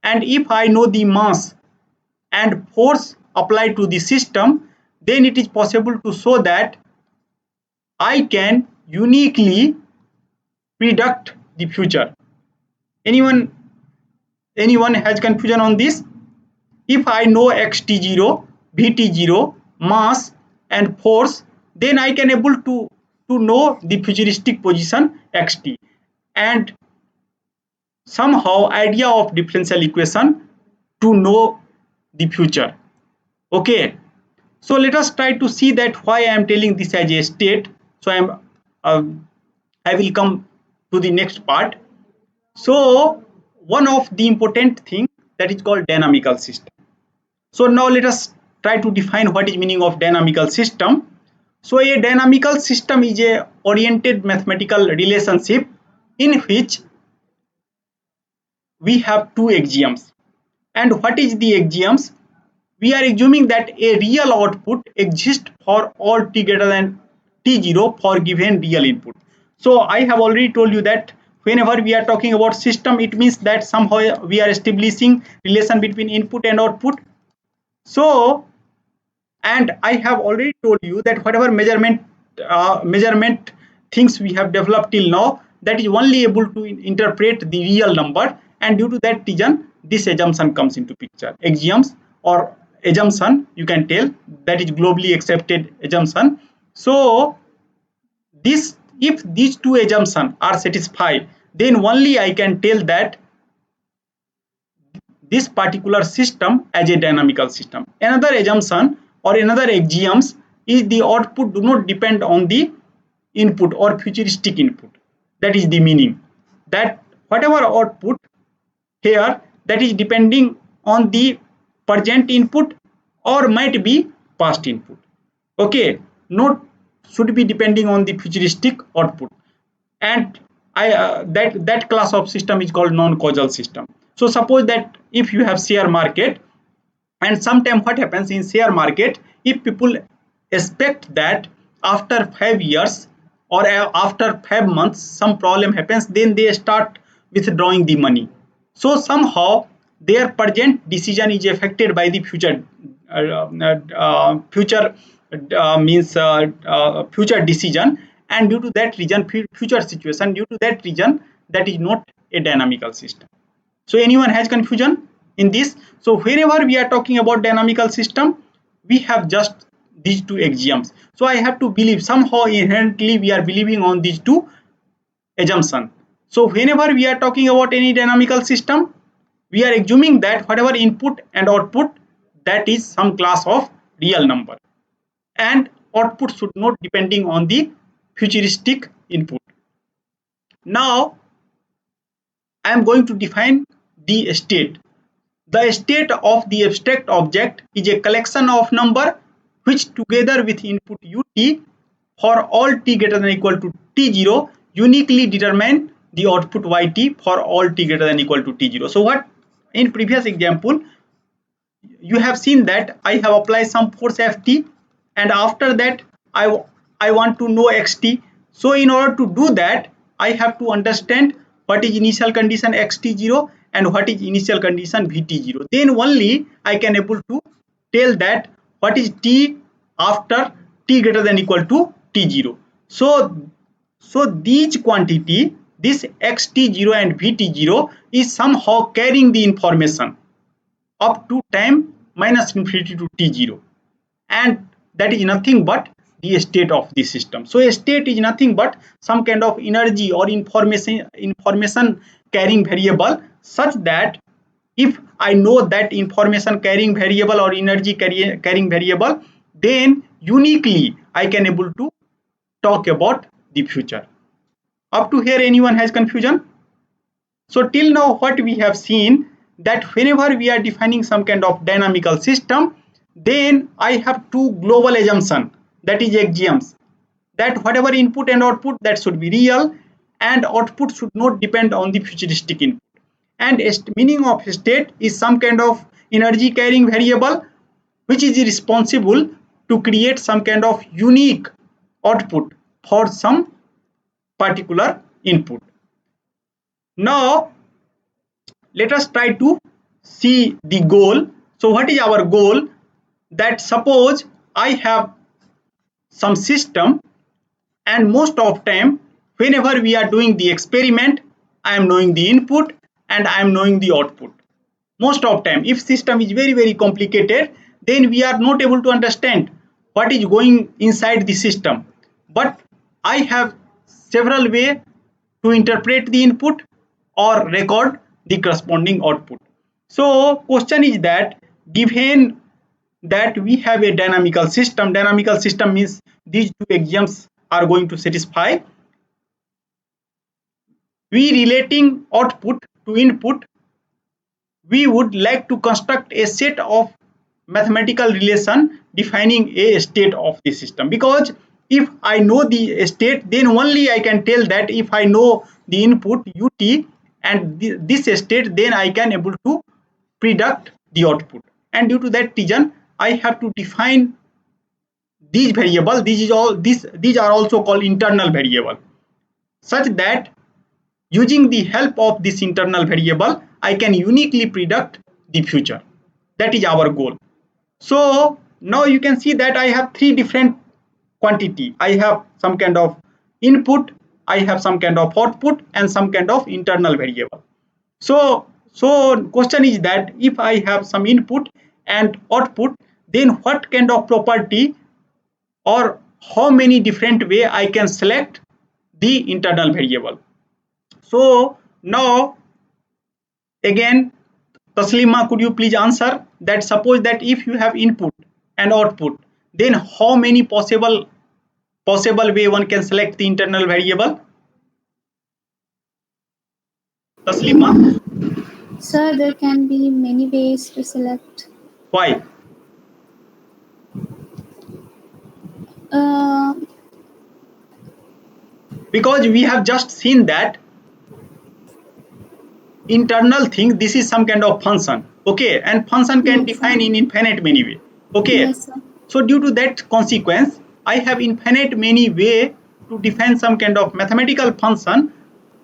and if I know the mass and force applied to the system, then it is possible to show that I can uniquely predict the future. Anyone has confusion on this? If I know xt0, vt0, mass and force, then I can able to know the futuristic position xt, and somehow idea of differential equation to know the future. Okay, so let us try to see that why I am telling this as a state. So I will come to the next part. So one of the important thing that is called dynamical system. So now let us try to define what is meaning of dynamical system. So a dynamical system is a oriented mathematical relationship in which we have two axioms. And what is the axioms? We are assuming that a real output exists for all t greater than t0 for given real input. So I have already told you that whenever we are talking about system, it means that somehow we are establishing relation between input and output. So, and I have already told you that whatever measurement measurement things we have developed till now, that is only able to interpret the real number, and due to that reason this assumption comes into picture. Axioms or assumption you can tell, that is globally accepted assumption. So this, if these two assumptions are satisfied, then only I can tell that this particular system as a dynamical system. Another assumption or another axioms is the output do not depend on the input or futuristic input. That is the meaning, that whatever output here, that is depending on the present input or might be past input. Okay, not should be depending on the futuristic output. And that class of system is called non-causal system. So suppose that if you have share market, and sometimes what happens in share market, if people expect that after 5 years or after 5 months some problem happens, then they start withdrawing the money. So somehow their present decision is affected by the future future means future decision, and due to that reason future situation, due to that reason that is not a dynamical system. So anyone has confusion in this? So whenever we are talking about dynamical system, we have just these two axioms. So I have to believe somehow inherently we are believing on these two assumptions. So whenever we are talking about any dynamical system, we are assuming that whatever input and output, that is some class of real number, and output should not depending on the futuristic input. Now I am going to define the state. The state of the abstract object is a collection of number which together with input ut for all t greater than equal to t0 uniquely determine the output yt for all t greater than equal to t0. So what in previous example you have seen that I have applied some force ft, and after that I want to know xt. So in order to do that, I have to understand what is initial condition xt0 and what is initial condition vt0. Then only I can able to tell that what is t after t greater than equal to t0. So these quantity, this xt0 and vt0 is somehow carrying the information up to time minus infinity to t0, and that is nothing but the state of the system. So a state is nothing but some kind of energy or information carrying variable, such that if I know that information carrying variable or energy carrying variable, then uniquely I can able to talk about the future. Up to here anyone has confusion? So till now what we have seen, that whenever we are defining some kind of dynamical system, then I have two global assumptions, that is axioms, that whatever input and output that should be real, and output should not depend on the futuristic input. And meaning of state is some kind of energy carrying variable which is responsible to create some kind of unique output for some particular input. Now let us try to see the goal. So what is our goal? That suppose I have some system, and most of time whenever we are doing the experiment, I am knowing the input and I am knowing the output. Most of time if system is very complicated, then we are not able to understand what is going inside the system, but I have several way to interpret the input or record the corresponding output. So question is that, given that we have a dynamical system means these two axioms are going to satisfy, we relating output to input, we would like to construct a set of mathematical relation defining a state of the system. Because if I know the state, then only I can tell that if I know the input ut and this state, then I can able to predict the output. And due to that reason I have to define these variables. These are also called internal variable, such that using the help of this internal variable, I can uniquely predict the future. That is our goal. So now you can see that I have three different quantity. I have some kind of input, I have some kind of output, and some kind of internal variable. So question is that if I have some input and output, then what kind of property or how many different way I can select the internal variable. So now again, Taslima, could you please answer that? Suppose that if you have input and output, then how many possible way one can select the internal variable? Taslima, Sir, there can be many ways to select. why? Uh, Because we have just seen that internal thing, this is some kind of function, okay, and function can yes, sir. define in infinite many way, okay. Yes, sir. So due to that consequence, I have infinite many way to define some kind of mathematical function,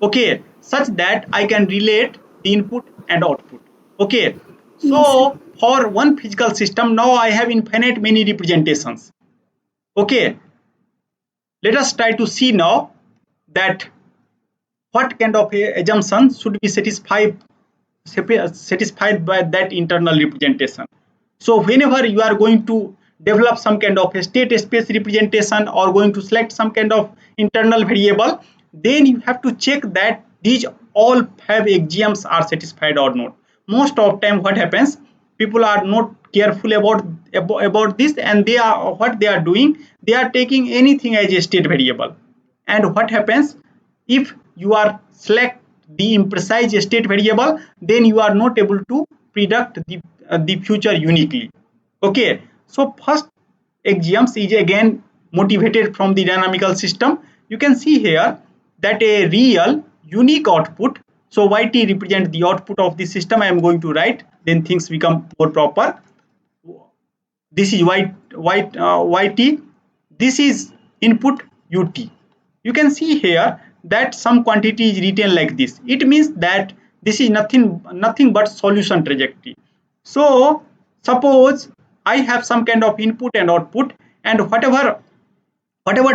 okay, such that I can relate the input and output, okay. Yes, sir. So for one physical system, now I have infinite many representations, okay. Let us try to see now that what kind of a assumption should be satisfied by that internal representation. So whenever you are going to develop some kind of a state space representation or going to select some kind of internal variable, then you have to check that these all five axioms are satisfied or not. Most of time what happens, people are not careful about this, and they are what they are doing, they are taking anything as a state variable. And what happens, if you are select the imprecise state variable, then you are not able to predict the future uniquely, okay. So first axioms is again motivated from the dynamical system. You can see here that a real unique output, so yt represents the output of the system. I am going to write, then things become more proper. This is yt, this is input ut. You can see here that some quantity is written like this. It means that this is nothing but solution trajectory. So suppose I have some kind of input and output, and whatever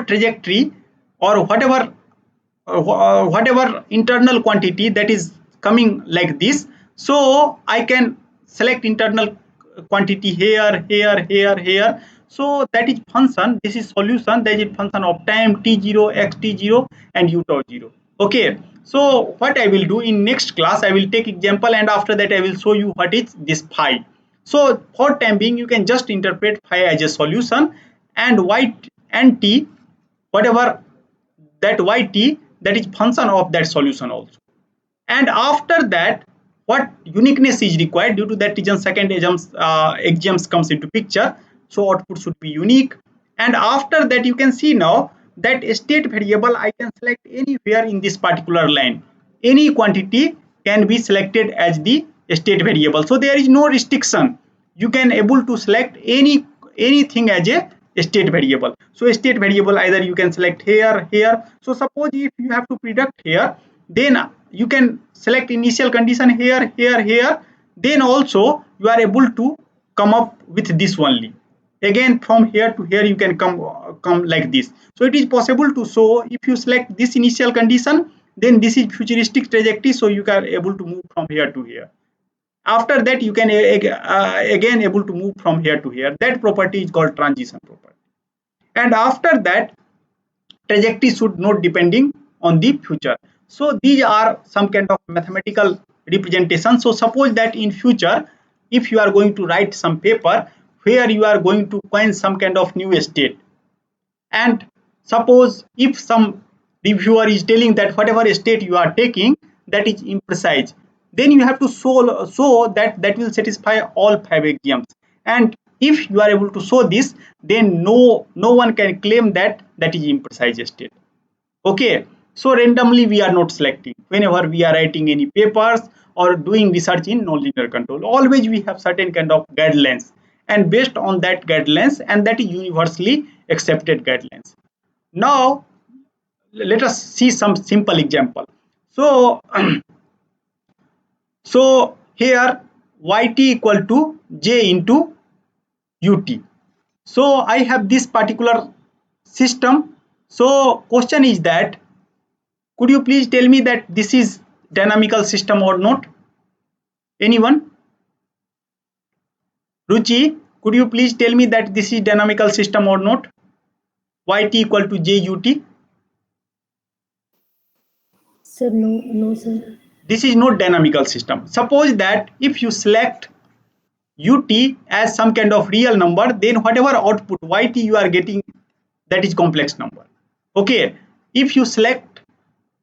trajectory or whatever internal quantity that is coming like this, so I can select internal quantity here. So that is function, this is solution, that is function of time t0 x t0 and u tau 0, okay. So what I will do in next class, I will take example, and after that I will show you what is this phi. So for time being, you can just interpret phi as a solution, and y and t, whatever that yt, that is function of that solution also. And after that, what uniqueness is required, due to that reason second axioms comes into picture. So output should be unique. And after that, you can see now that state variable I can select anywhere in this particular line. Any quantity can be selected as the state variable, so there is no restriction. You can able to select anything as a state variable. So state variable either you can select here. So suppose if you have to predict here, then you can select initial condition here. Then also you are able to come up with this only. Again from here to here you can come like this. So it is possible to show, if you select this initial condition, then this is futuristic trajectory, so you are able to move from here to here. After that you can again able to move from here to here. That property is called transition property. And after that, trajectory should not depending on the future. So these are some kind of mathematical representation. So suppose that in future, if you are going to write some paper where you are going to coin some kind of new state, and suppose if some reviewer is telling that whatever state you are taking, that is imprecise, then you have to show that that will satisfy all five axioms. And if you are able to show this, then no one can claim that that is imprecise state, okay. So randomly we are not selecting whenever we are writing any papers or doing research in nonlinear control. Always we have certain kind of guidelines, and based on that guidelines, and that is universally accepted guidelines. Now let us see some simple example. So so here yt equal to j into ut. So I have this particular system. So question is that, could you please tell me that this is dynamical system or not? Anyone? Ruchi, could you please tell me that this is dynamical system or not? Yt equal to jut. Sir, no, sir. This is not dynamical system. Suppose that if you select ut as some kind of real number, then whatever output yt you are getting, that is complex number. Okay, if you select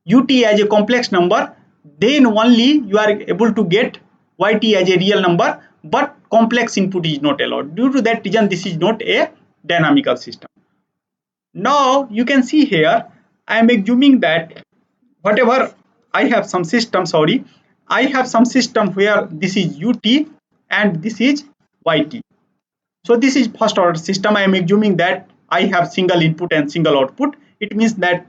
ut as a complex number, then only you are able to get yt as a real number, but complex input is not allowed. Due to that reason, this is not a dynamical system. Now you can see here, I am assuming that whatever I have some system, I have some system where this is ut and this is yt. So this is first order system. I am assuming that I have single input and single output. It means that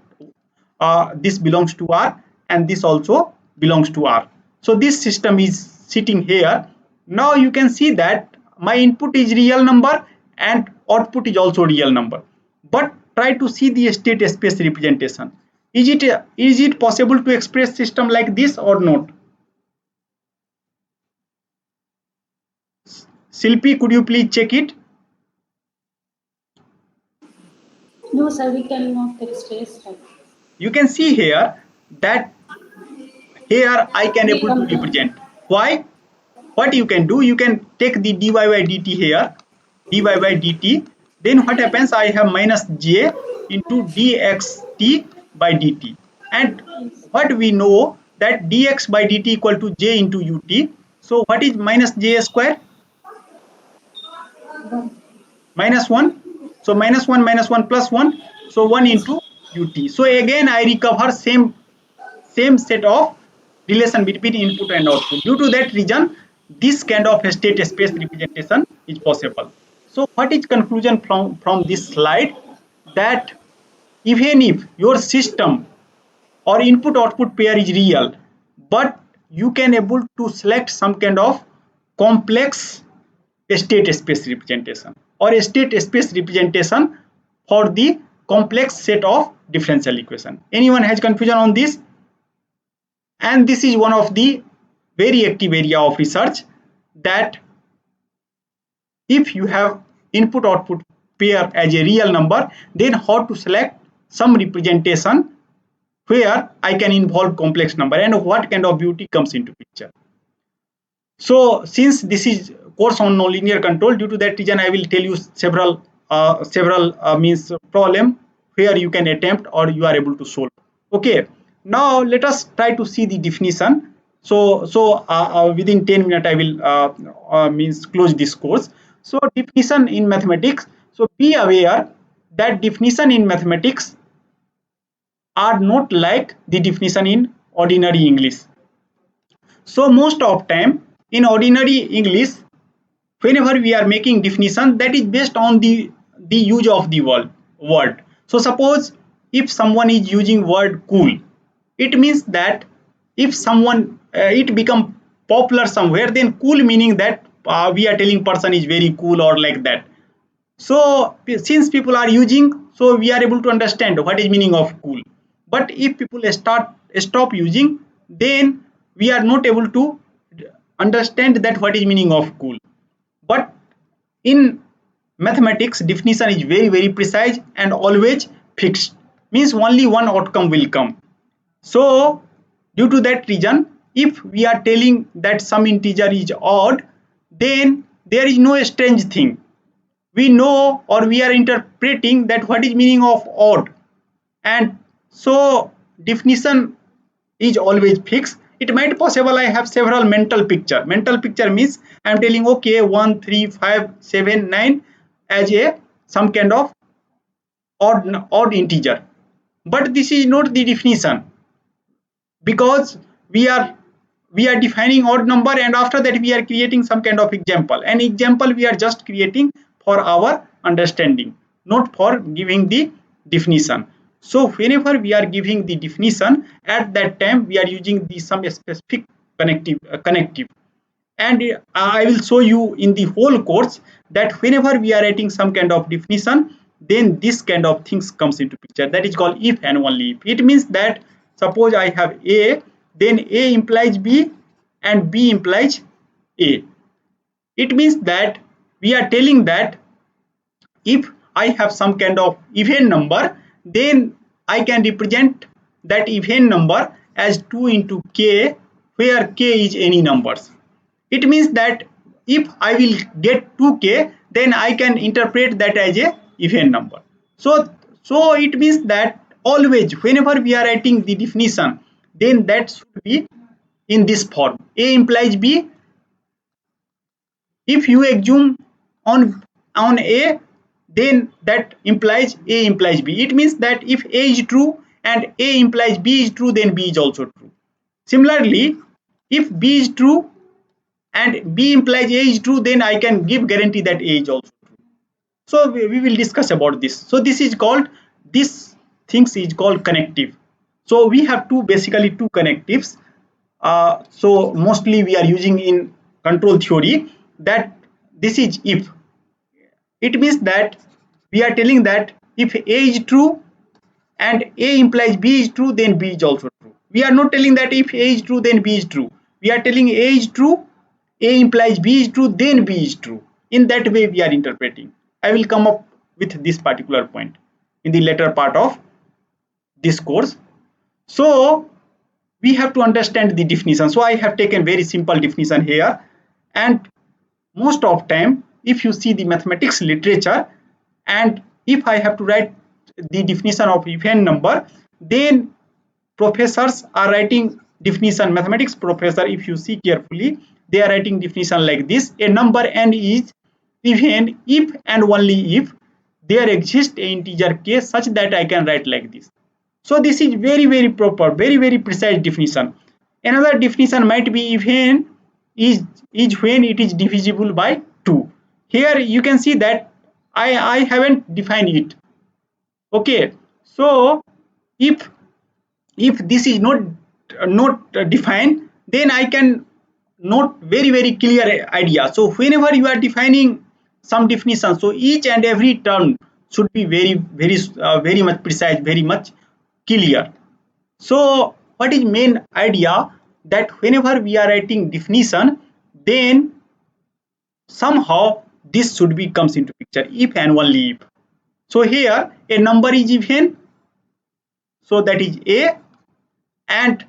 this belongs to R and this also belongs to R. So this system is sitting here. Now you can see that my input is real number and output is also real number. But try to see the state space representation. Is it possible to express system like this or not? Silpi, could you please check it? No, sir, we cannot express like this. You can see here that here I can We able to come. represent. Why? What you can do, you can take the dy by dt here, dy by dt, then what happens, I have minus j into dxt by dt, and what we know that dx by dt equal to j into ut. So what is minus j square? Minus 1. So minus 1 plus 1, so 1 into ut. So again I recover same set of relation between input and output. Due to that reason, this kind of state space representation is possible. So what is conclusion from this slide? That even if your system or input output pair is real, but you can able to select some kind of complex state space representation or a state space representation for the complex set of differential equation. Anyone has confusion on this? And this is one of the very active area of research, that if you have input output pair as a real number, then how to select some representation where I can involve complex number and what kind of beauty comes into picture. So since this is course on nonlinear control, due to that reason I will tell you several means problem where you can attempt or you are able to solve. Okay, now let us try to see the definition. So within 10 minutes I will means close this course. So definition in mathematics. So be aware that definition in mathematics are not like the definition in ordinary English. So most of time in ordinary English, whenever we are making definition, that is based on the use of the word. So suppose if someone is using word cool, it means that if someone it become popular somewhere, then cool meaning that we are telling person is very cool or like that. So since people are using, so we are able to understand what is meaning of cool. But if people stop using, then we are not able to understand that what is meaning of cool. But in mathematics, definition is very precise and always fixed, means only one outcome will come. So due to that reason, if we are telling that some integer is odd, then there is no strange thing. We know or we are interpreting that what is meaning of odd, and so definition is always fixed. It might possible I have several mental picture means I am telling okay 1 3 5 7 9 as a some kind of odd integer, but this is not the definition, because we are defining odd number and after that we are creating some kind of example, and example we are just creating for our understanding, not for giving the definition. So whenever we are giving the definition, at that time we are using the some specific connective, and I will show you in the whole course that whenever we are writing some kind of definition, then this kind of things comes into picture. That is called if and only if. It means that suppose I have A, then A implies B and B implies A. It means that we are telling that if I have some kind of even number, then I can represent that even number as 2 into k, where k is any numbers. It means that if I will get 2k, then I can interpret that as a even number. So it means that always whenever we are writing the definition, then that should be in this form. A implies B. If you assume on A, then that implies A implies B. It means that if A is true and A implies B is true, then B is also true. Similarly, if B is true and B implies A is true, then I can give guarantee that A is also true. So we will discuss about this. So this things is called connective. So we have basically two connectives. So mostly we are using in control theory, that this is if. It means that we are telling that if A is true and A implies B is true, then B is also true. We are not telling that if A is true, then B is true. We are telling A is true, A implies B is true, then B is true. In that way we are interpreting. I will come up with this particular point in the later part of this course. So we have to understand the definition. So I have taken very simple definition here, and most of time if you see the mathematics literature, and if I have to write the definition of even number, then professors are writing definition. Mathematics professor, if you see carefully, they are writing definition like this: a number n is even if and only if there exists a integer k such that I can write like this. So this is very proper, very precise definition. Another definition might be even is when it is divisible by 2. Here you can see that I haven't defined it. Okay, so if this is not defined, then I can not very clear idea. So whenever you are defining some definition, so each and every term should be very much precise, very much clear. So what is main idea, that whenever we are writing definition, then somehow this should be comes into picture, if and only if. So here a number is even, so that is A, and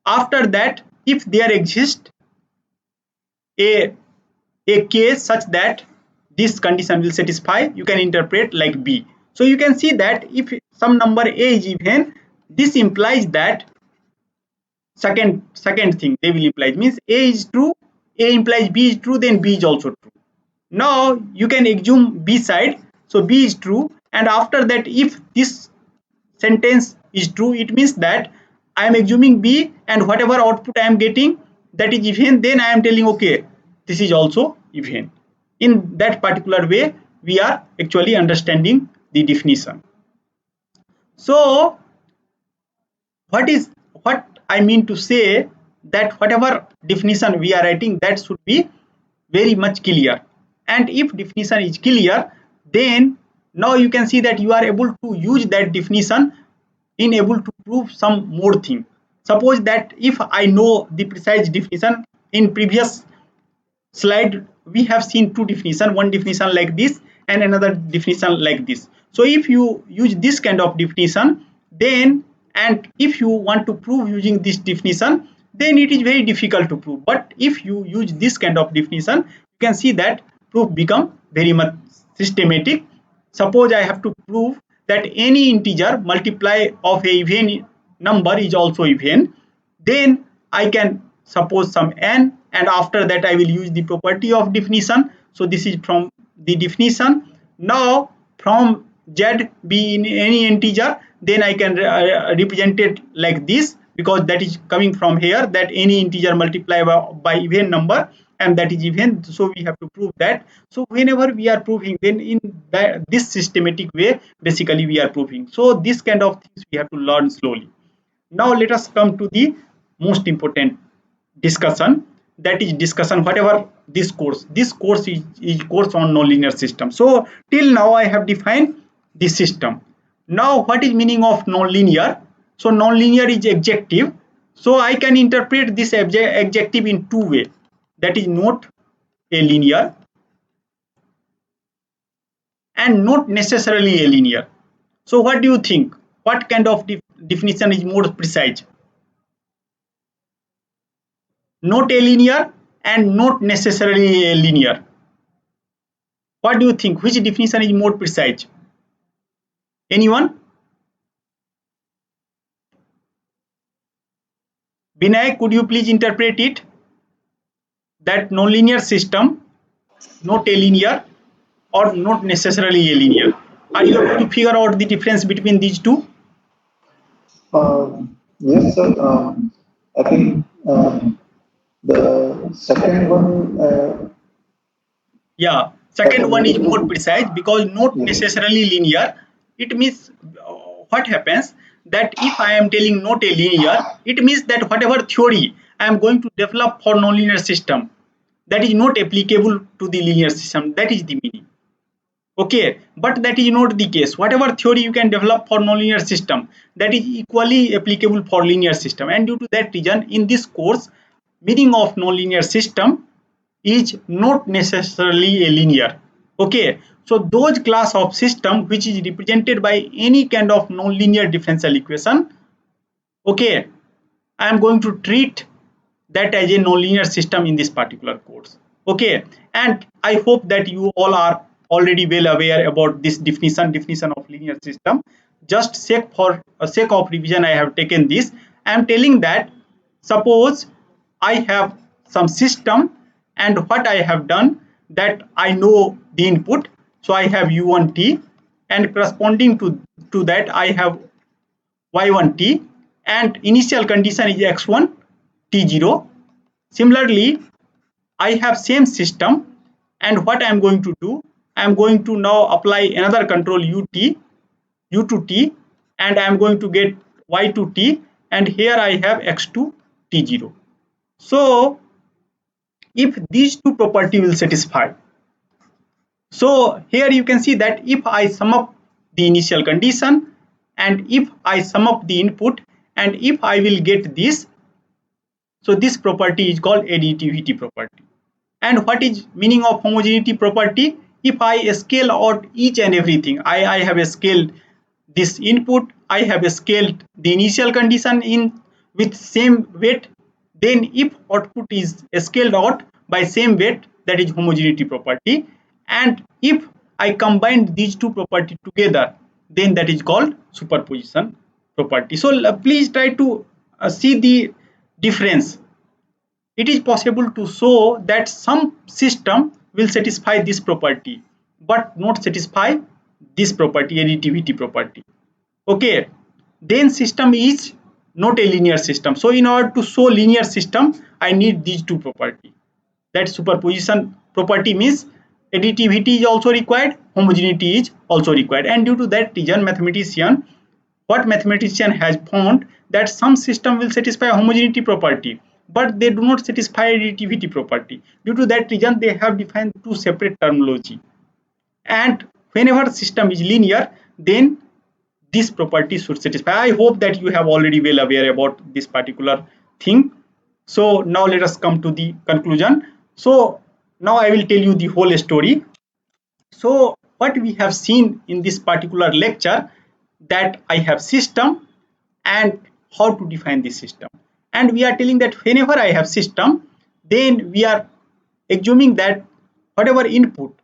after that if there exists a case such that this condition will satisfy, you can interpret like B. So you can see that if some number A is even, this implies that second thing they will imply means A is true, A implies B is true, then B is also true. Now you can assume B side, so B is true, and after that if this sentence is true, it means that I am assuming B, and whatever output I am getting, that is even, then I am telling okay, this is also even. In that particular way we are actually understanding the definition. So what I mean to say, that whatever definition we are writing, that should be very much clear. And if definition is clear, then now you can see that you are able to use that definition in able to prove some more thing. Suppose that if I know the precise definition, in previous slide we have seen two definition, one definition like this and another definition like this. So if you use this kind of definition, then, and if you want to prove using this definition, then it is very difficult to prove. But if you use this kind of definition, you can see that proof become very much systematic. Suppose I have to prove that any integer multiply of a even number is also even, then I can suppose some n, and after that I will use the property of definition. So this is from the definition. Now from z be in any integer, then I can represent it like this, because that is coming from here, that any integer multiply by even number, and that is even. So we have to prove that. So whenever we are proving, then in this systematic way basically we are proving. So this kind of things we have to learn slowly. Now let us come to the most important discussion, that is discussion whatever this course is course on nonlinear system. So till now I have defined this system. Now what is meaning of nonlinear? So nonlinear is adjective. So I can interpret this adjective in two ways. That is not a linear and not necessarily a linear. So what do you think? What kind of definition is more precise? Not a linear and not necessarily a linear. What do you think? Which definition is more precise? Anyone? Binay, could you please interpret it? That nonlinear system, not a linear or not necessarily a linear. Are you able to figure out the difference between these two? Yes, sir. I think the second one, Yeah, I second can one is able more to. precise because not Yes. necessarily linear. It means what happens that if I am telling not a linear, it means that whatever theory I am going to develop for nonlinear system, that is not applicable to the linear system. That is the meaning. Okay, but that is not the case. Whatever theory you can develop for nonlinear system, that is equally applicable for linear system. And due to that reason, in this course, meaning of nonlinear system is not necessarily a linear. Okay, so those class of system which is represented by any kind of nonlinear differential equation, okay, I am going to treat that as a nonlinear system in this particular course. Okay, and I hope that you all are already well aware about this definition of linear system. Just for sake of revision, I have taken this. I am telling that suppose I have some system, and what I have done that I know the input, so I have u1t, and corresponding to that I have y1t, and initial condition is x1 t0. Similarly, I have same system, and what I am going to do, I am going to now apply another control u2t, and I am going to get y2t, and here I have x2 t0. So if these two property will satisfy, so here you can see that if I sum up the initial condition and if I sum up the input and if I will get this, so this property is called additivity property. And what is meaning of homogeneity property? If I scale out each and everything, I have scaled this input, I have scaled the initial condition in with same weight, then if output is scaled out by same weight, that is homogeneity property. And if I combine these two properties together, then that is called superposition property. So please try to see the difference. It is possible to show that some system will satisfy this property but not satisfy this property, additivity property. Okay, then system is not a linear system. So in order to show linear system, I need these two property. That superposition property means additivity is also required, homogeneity is also required, and due to that reason mathematician has found that some system will satisfy homogeneity property but they do not satisfy additivity property. Due to that reason they have defined two separate terminology, and whenever system is linear, then this property should satisfy. I hope that you have already well aware about this particular thing. So now let us come to the conclusion. So now I will tell you the whole story. So what we have seen in this particular lecture, that I have system and how to define this system. And we are telling that whenever I have system, then we are assuming that whatever input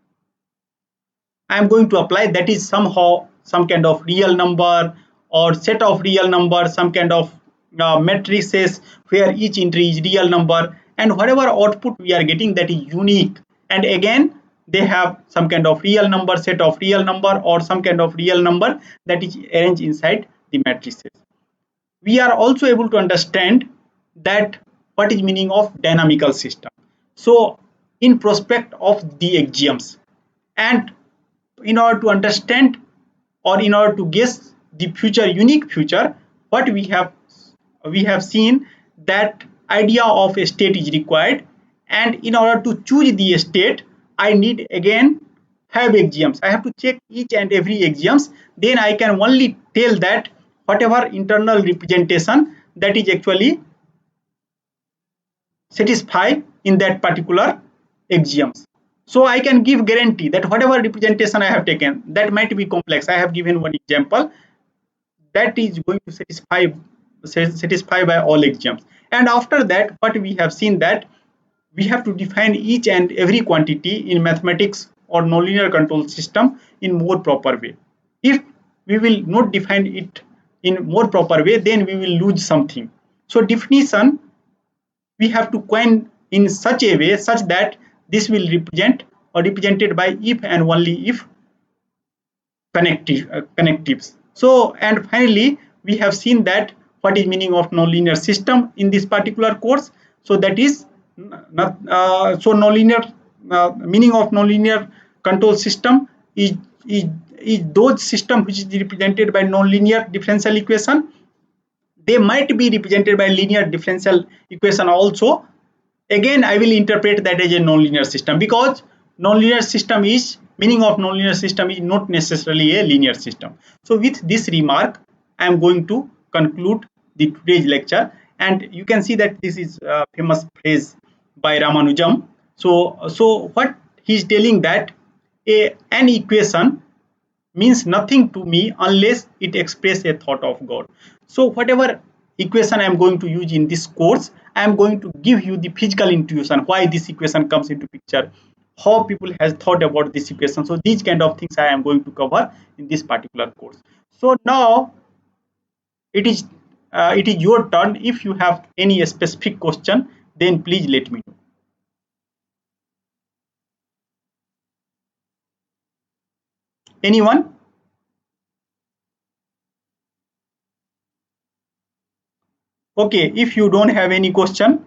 I am going to apply, that is somehow some kind of real number or set of real numbers, some kind of matrices where each entry is real number, and whatever output we are getting, that is unique. And again, they have some kind of real number, set of real number, or some kind of real number that is arranged inside the matrices. We are also able to understand that what is meaning of dynamical system. So in prospect of the axioms, and in order to understand or in order to guess the future, unique future, what we have seen that idea of a state is required, and in order to choose the state I need again have axioms. I have to check each and every axioms. Then I can only tell that whatever internal representation that is actually satisfied in that particular axioms. So I can give guarantee that whatever representation I have taken, that might be complex. I have given one example that is going to satisfy by all axioms. And after that, what we have seen that we have to define each and every quantity in mathematics or nonlinear control system in more proper way. If we will not define it in more proper way, then we will lose something. So definition we have to coin in such a way such that this will represent or represented by if and only if connectives. So, and finally, we have seen that what is meaning of nonlinear system in this particular course. So that is not so nonlinear meaning of nonlinear control system is, is those system which is represented by nonlinear differential equation. They might be represented by linear differential equation also. Again, I will interpret that as a nonlinear system, because nonlinear system is meaning of nonlinear system is not necessarily a linear system. So with this remark, I am going to conclude the today's lecture. And you can see that this is a famous phrase by Ramanujam. So what he is telling that an equation means nothing to me unless it expresses a thought of God. So whatever equation I am going to use in this course, I am going to give you the physical intuition why this equation comes into picture, how people has thought about this equation. So these kind of things I am going to cover in this particular course. So now it is your turn. If you have any specific question, then please let me know. Anyone? Okay, if you don't have any question,